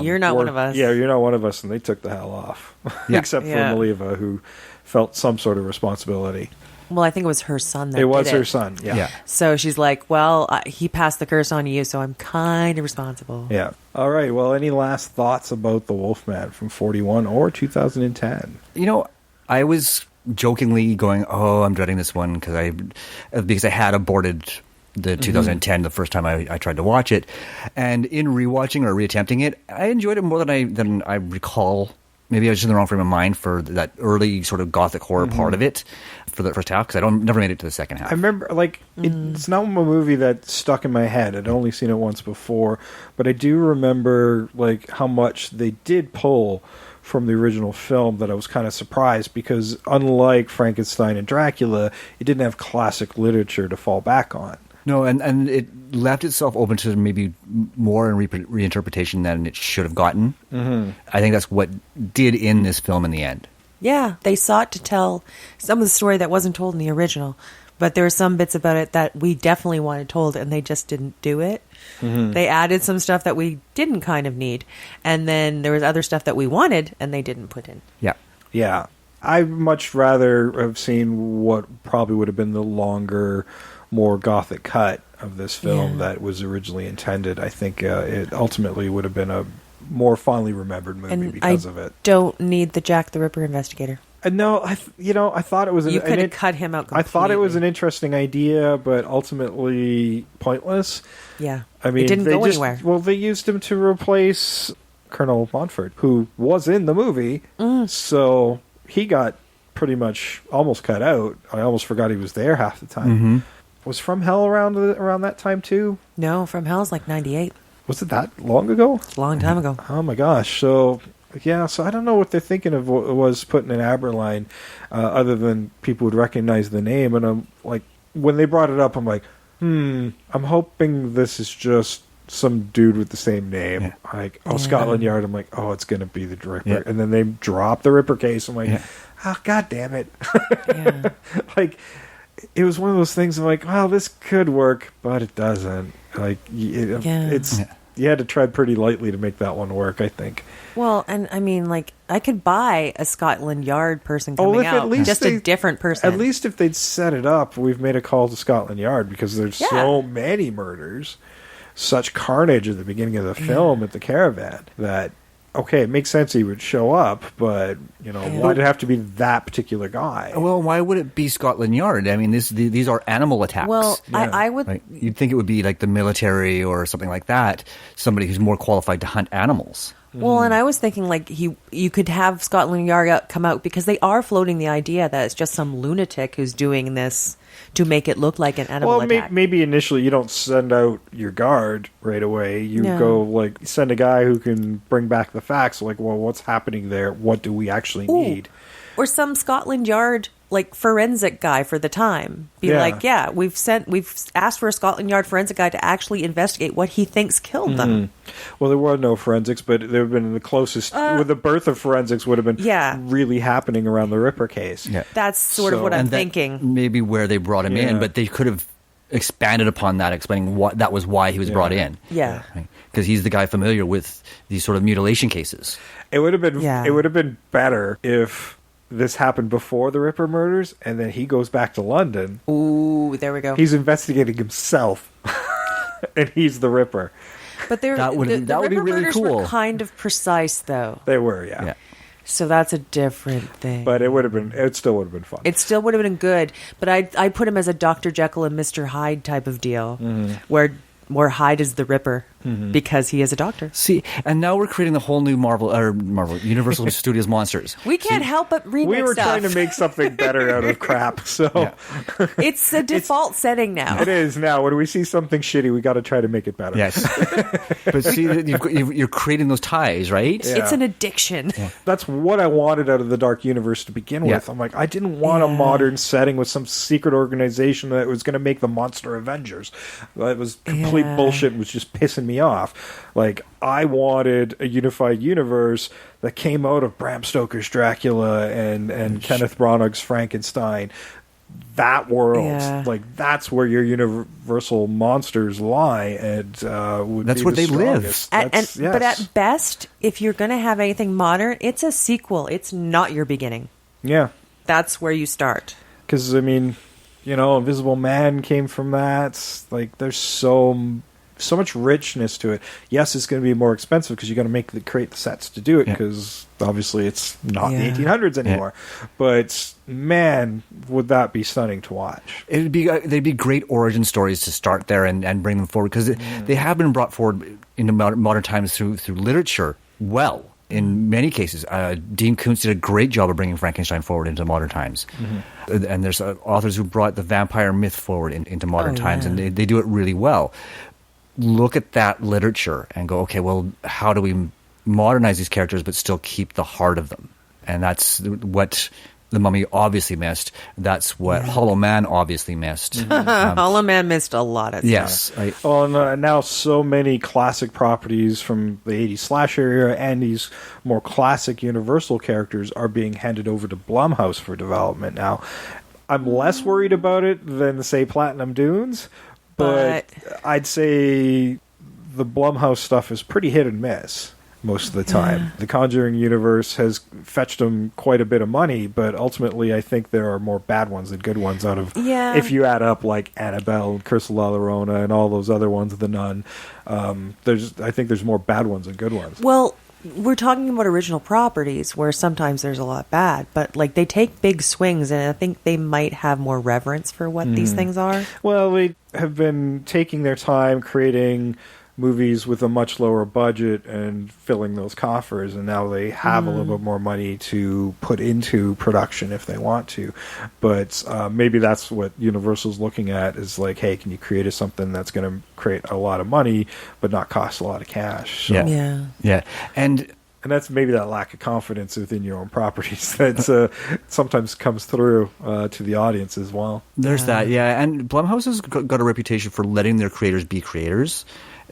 You're not one of us. Yeah, you're not one of us, and they took the hell off. Yeah. Except for Yeah. Maliva, who felt some sort of responsibility. Well, I think it was her son that It was did her son, yeah. So she's like, well, he passed the curse on to you, so I'm kind of responsible. Yeah. All right, well, any last thoughts about the Wolfman from 41 or 2010? You know, I was jokingly going, "Oh, I'm dreading this one," because I had aborted the 2010 the first time I tried to watch it, and in rewatching or reattempting it, I enjoyed it more than I recall. Maybe I was just in the wrong frame of mind for that early sort of gothic horror part of it for the first half, because I never made it to the second half. I remember, it's not a movie that stuck in my head. I'd only seen it once before, but I do remember, how much they did pull from the original film that I was kind of surprised, because unlike Frankenstein and Dracula, it didn't have classic literature to fall back on. No, and it left itself open to maybe more in reinterpretation than it should have gotten. Mm-hmm. I think that's what did in this film in the end. Yeah, they sought to tell some of the story that wasn't told in the original, but there were some bits about it that we definitely wanted told, and they just didn't do it. Mm-hmm. They added some stuff that we didn't kind of need, and then there was other stuff that we wanted, and they didn't put in. Yeah. Yeah. I'd much rather have seen what probably would have been the longer, more gothic cut of this film that was originally intended. I think it ultimately would have been a more fondly remembered movie because of it. Don't need the Jack the Ripper investigator. No, I thought it was. You could have cut him out completely. I thought it was an interesting idea, but ultimately pointless. Yeah, I mean, it didn't go anywhere. Well, they used him to replace Colonel Montfort, who was in the movie, so he got pretty much almost cut out. I almost forgot he was there half the time. Mm-hmm. Was From Hell around that time too? No, From Hell's like 98. Was it that long ago? It's a long time ago. Oh my gosh! So I don't know what they're thinking of. What was putting in Aberline, other than people would recognize the name. And I'm like, when they brought it up, I'm like, I'm hoping this is just some dude with the same name. Yeah. Like, Scotland Yard. I'm like, it's going to be the Ripper. Yeah. And then they drop the Ripper case. I'm like, God damn it! Yeah. It was one of those things. I'm like, well, this could work, but it doesn't. It's. You had to tread pretty lightly to make that one work, I think. Well, and I mean, I could buy a Scotland Yard person coming out, just a different person. At least if they'd set it up, we've made a call to Scotland Yard, because there's so many murders, such carnage at the beginning of the film at the caravan, that, okay, it makes sense he would show up, but, why'd it have to be that particular guy? Well, why would it be Scotland Yard? I mean, these are animal attacks. Well, I would... Right? You'd think it would be like the military or something like that, somebody who's more qualified to hunt animals. Well, and I was thinking, you could have Scotland Yard come out, because they are floating the idea that it's just some lunatic who's doing this to make it look like an animal attack. Maybe initially you don't send out your guard right away. You go, send a guy who can bring back the facts. What's happening there? What do we actually need? Or some Scotland Yard like forensic guy for the time. Be like, yeah, we've asked for a Scotland Yard forensic guy to actually investigate what he thinks killed them. Well, there were no forensics, but there have been the closest. With the birth of forensics would have been really happening around the Ripper case. Yeah. That's sort of what I'm thinking. Maybe where they brought him in, but they could have expanded upon that, explaining what that was why he was brought in. Yeah, because he's the guy familiar with these sort of mutilation cases. It would have been it would have been better if this happened before the Ripper murders, and then he goes back to London. Ooh, there we go. He's investigating himself, and he's the Ripper. But the be really murders cool. were kind of precise, though. They were, yeah. So that's a different thing. But it still would have been fun. It still would have been good. But I put him as a Dr. Jekyll and Mr. Hyde type of deal, where Hyde is the Ripper because he is a doctor. See, and now we're creating the whole new Marvel Universal Studios monsters. We can't help but remake We were stuff. trying to make something better out of crap, so it's the default setting now. It is now. When we see something shitty, we got to try to make it better. Yes, but see, you're creating those ties, right? Yeah. It's an addiction. Yeah. That's what I wanted out of the Dark Universe to begin with. I'm like, I didn't want a modern setting with some secret organization that was going to make the Monster Avengers. That was complete bullshit. Was just pissing me off. Like, I wanted a unified universe that came out of Bram Stoker's Dracula and Kenneth Branagh's Frankenstein. That world, like, that's where your universal monsters lie, and that's where they live. But at best, if you're going to have anything modern, it's a sequel. It's not your beginning. Yeah, that's where you start. Because I mean, Invisible Man came from that. Like, there's so much richness to it. Yes, it's going to be more expensive because you got to create the sets to do it, because obviously it's not the 1800s anymore. But man, would that be stunning to watch. They'd be great origin stories to start there and bring them forward, because they have been brought forward into modern times through literature in many cases. Dean Koontz did a great job of bringing Frankenstein forward into modern times. And there's authors who brought the vampire myth forward into modern times, and they do it really well. Look at that literature and go, okay, well, how do we modernize these characters but still keep the heart of them? And that's what The Mummy obviously missed. That's what Hollow Man obviously missed. Hollow Man missed a lot of stuff. Yes. And now so many classic properties from the 80s slasher era and these more classic Universal characters are being handed over to Blumhouse for development now. I'm less worried about it than, say, Platinum Dunes, but I'd say the Blumhouse stuff is pretty hit and miss most of the time. The Conjuring universe has fetched them quite a bit of money, but ultimately I think there are more bad ones than good ones out of, if you add up like Annabelle, Curse of La Llorona, and all those other ones, The Nun. I think there's more bad ones than good ones. Well, we're talking about original properties where sometimes there's a lot bad, but like they take big swings, and I think they might have more reverence for what these things are. Well, they have been taking their time creating movies with a much lower budget and filling those coffers, and now they have a little bit more money to put into production if they want to. But maybe that's what Universal's looking at, is like, hey, can you create something that's going to create a lot of money but not cost a lot of cash? So. Yeah. And that's maybe that lack of confidence within your own properties that sometimes comes through to the audience as well. There's that, and Blumhouse has got a reputation for letting their creators be creators.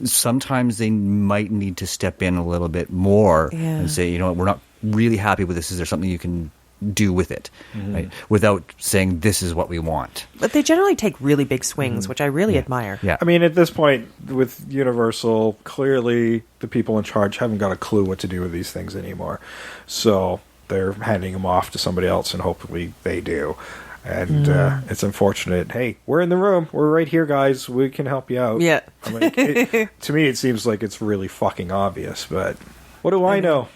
Sometimes they might need to step in a little bit more and say, we're not really happy with this. Is there something you can do with it? Right? Without saying this is what we want. But they generally take really big swings, which I really admire. Yeah. I mean, at this point with Universal, clearly the people in charge haven't got a clue what to do with these things anymore. So they're handing them off to somebody else, and hopefully they do. And it's unfortunate. Hey, we're in the room. We're right here, guys. We can help you out. Yeah. I mean, to me, it seems like it's really fucking obvious, but what do I know?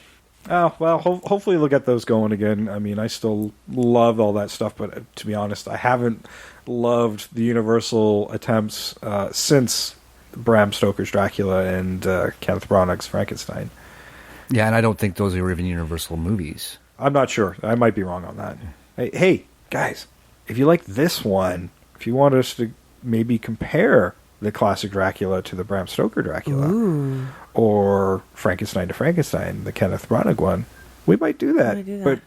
Oh, well, hopefully they'll get those going again. I mean, I still love all that stuff, but to be honest, I haven't loved the Universal attempts since Bram Stoker's Dracula and Kenneth Branagh's Frankenstein. Yeah, and I don't think those are even Universal movies. I'm not sure. I might be wrong on that. Hey, guys, if you like this one, if you want us to maybe compare the classic Dracula to the Bram Stoker or Frankenstein to Frankenstein, the Kenneth Branagh one, we might do that. But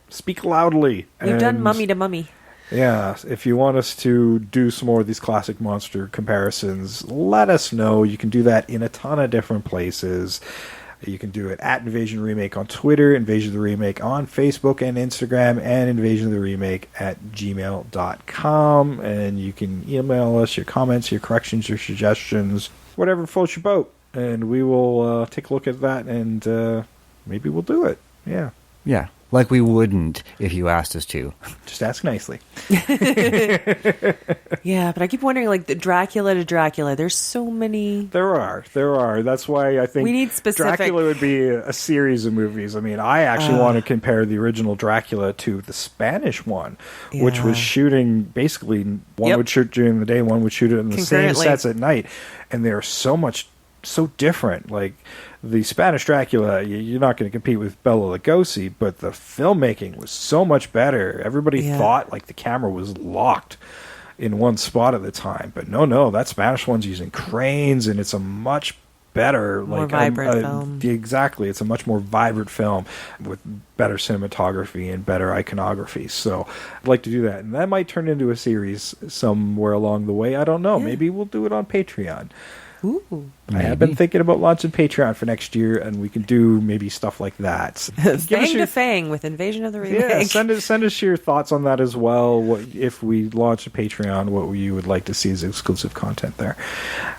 speak loudly. We've done Mummy to Mummy. Yeah, if you want us to do some more of these classic monster comparisons, let us know. You can do that in a ton of different places. You can do it at Invasion Remake on Twitter, Invasion of the Remake on Facebook and Instagram, and Invasion of the Remake at gmail.com. And you can email us your comments, your corrections, your suggestions, whatever floats your boat. And we will take a look at that, and maybe we'll do it. Yeah. Yeah. Like we wouldn't if you asked us to. Just ask nicely. Yeah, but I keep wondering, like, the Dracula to Dracula, there's so many. There are. That's why I think we need specific. Dracula would be a series of movies. I mean, I actually want to compare the original Dracula to the Spanish one, which was shooting basically, one would shoot during the day, one would shoot it in the same sets at night. And they're so different. Like, the Spanish Dracula, you're not going to compete with Bela Lugosi, but the filmmaking was so much better. Everybody thought like the camera was locked in one spot at the time, but no, that Spanish one's using cranes, and it's a much better, more vibrant film. Exactly, it's a much more vibrant film with better cinematography and better iconography. So I'd like to do that, and that might turn into a series somewhere along the way. I don't know. Maybe we'll do it on Patreon. Ooh, I have been thinking about launching Patreon for next year, and we can do maybe stuff like that. Fang to Fang with Invasion of the Remake. Yeah, send us your thoughts on that as well. What if we launch a Patreon, what you would like to see as exclusive content there.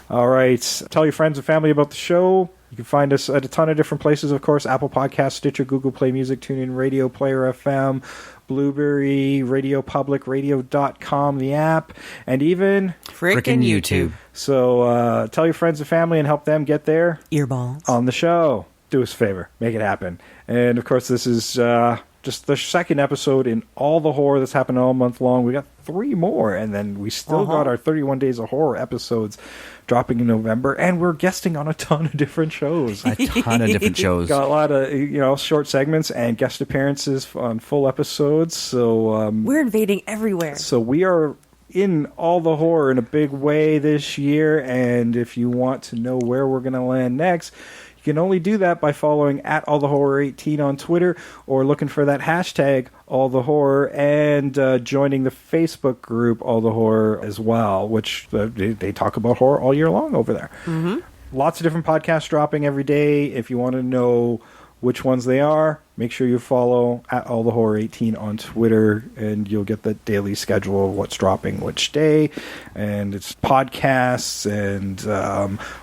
All right. Tell your friends and family about the show. You can find us at a ton of different places, of course. Apple Podcasts, Stitcher, Google Play Music, TuneIn Radio, Player FM, Blueberry, Radio Public, Radio.com, the app, and even frickin' YouTube. So tell your friends and family and help them get their earballs on the show. Do us a favor. Make it happen. And, of course, this is just the second episode in all the horror that's happened all month long. We got 3 more, and then we still got our 31 Days of Horror episodes dropping in November, and we're guesting on a ton of different shows. A ton of different shows. Got a lot of short segments and guest appearances on full episodes. So we're invading everywhere. So we are in all the horror in a big way this year, and if you want to know where we're going to land next, you can only do that by following at allthehorror18 on Twitter, or looking for that hashtag allthehorror, and joining the Facebook group All the Horror as well, which they talk about horror all year long over there. Mm-hmm. Lots of different podcasts dropping every day. If you want to know which ones they are, make sure you follow at allthehorror18 on Twitter, and you'll get the daily schedule of what's dropping which day. And it's podcasts and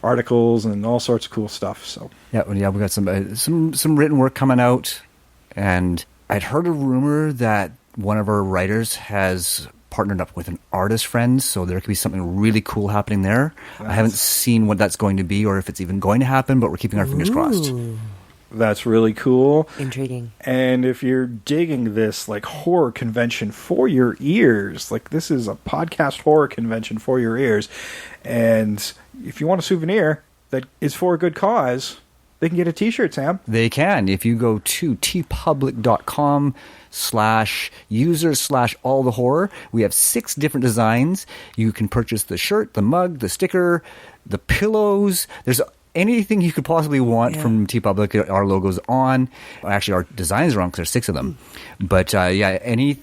articles and all sorts of cool stuff. So yeah, we got some written work coming out, and I'd heard a rumor that one of our writers has partnered up with an artist friend, so there could be something really cool happening there. I haven't seen what that's going to be or if it's even going to happen, but we're keeping our fingers crossed. That's really cool. Intriguing. And if you're digging this, like, horror convention for your ears, like, this is a podcast horror convention for your ears, and if you want a souvenir that is for a good cause, they can get a t-shirt, Sam. They can. If you go to tpublic.com/user/allthehorror, we have 6 different designs. You can purchase the shirt, the mug, the sticker, the pillows. There's anything you could possibly want from TeePublic. Our logo's on. Actually, our designs are on because there's 6 of them. But any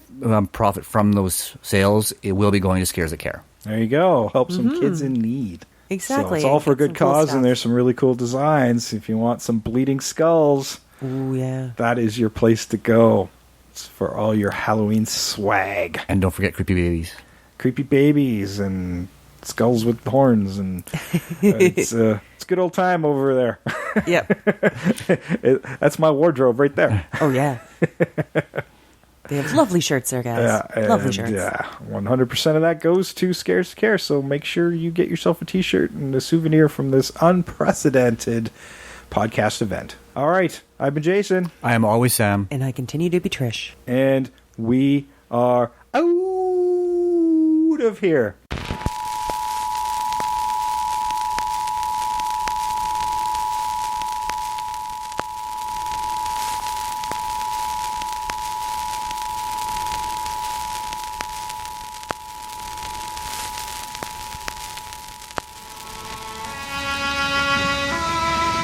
profit from those sales, it will be going to Scares That Care. There you go. Help some kids in need. Exactly. So it's all for a good cause, cool, and there's some really cool designs. If you want some bleeding skulls, that is your place to go. It's for all your Halloween swag. And don't forget creepy babies. Creepy babies and skulls with horns, and it's a good old time over there. Yep. That's my wardrobe right there. Oh yeah. They have lovely shirts there, guys. Yeah, lovely shirts. Yeah, 100% of that goes to Scares to Care. So make sure you get yourself a t-shirt and a souvenir from this unprecedented podcast event. All right, I've been Jason. I am always Sam. And I continue to be Trish. And we are out of here.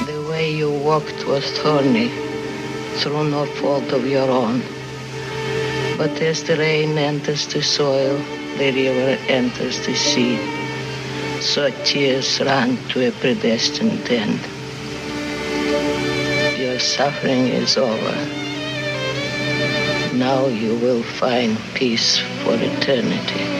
The way you walked was thorny, through no fault of your own. But as the rain enters the soil, the river enters the sea. So tears run to a predestined end. Your suffering is over. Now you will find peace for eternity.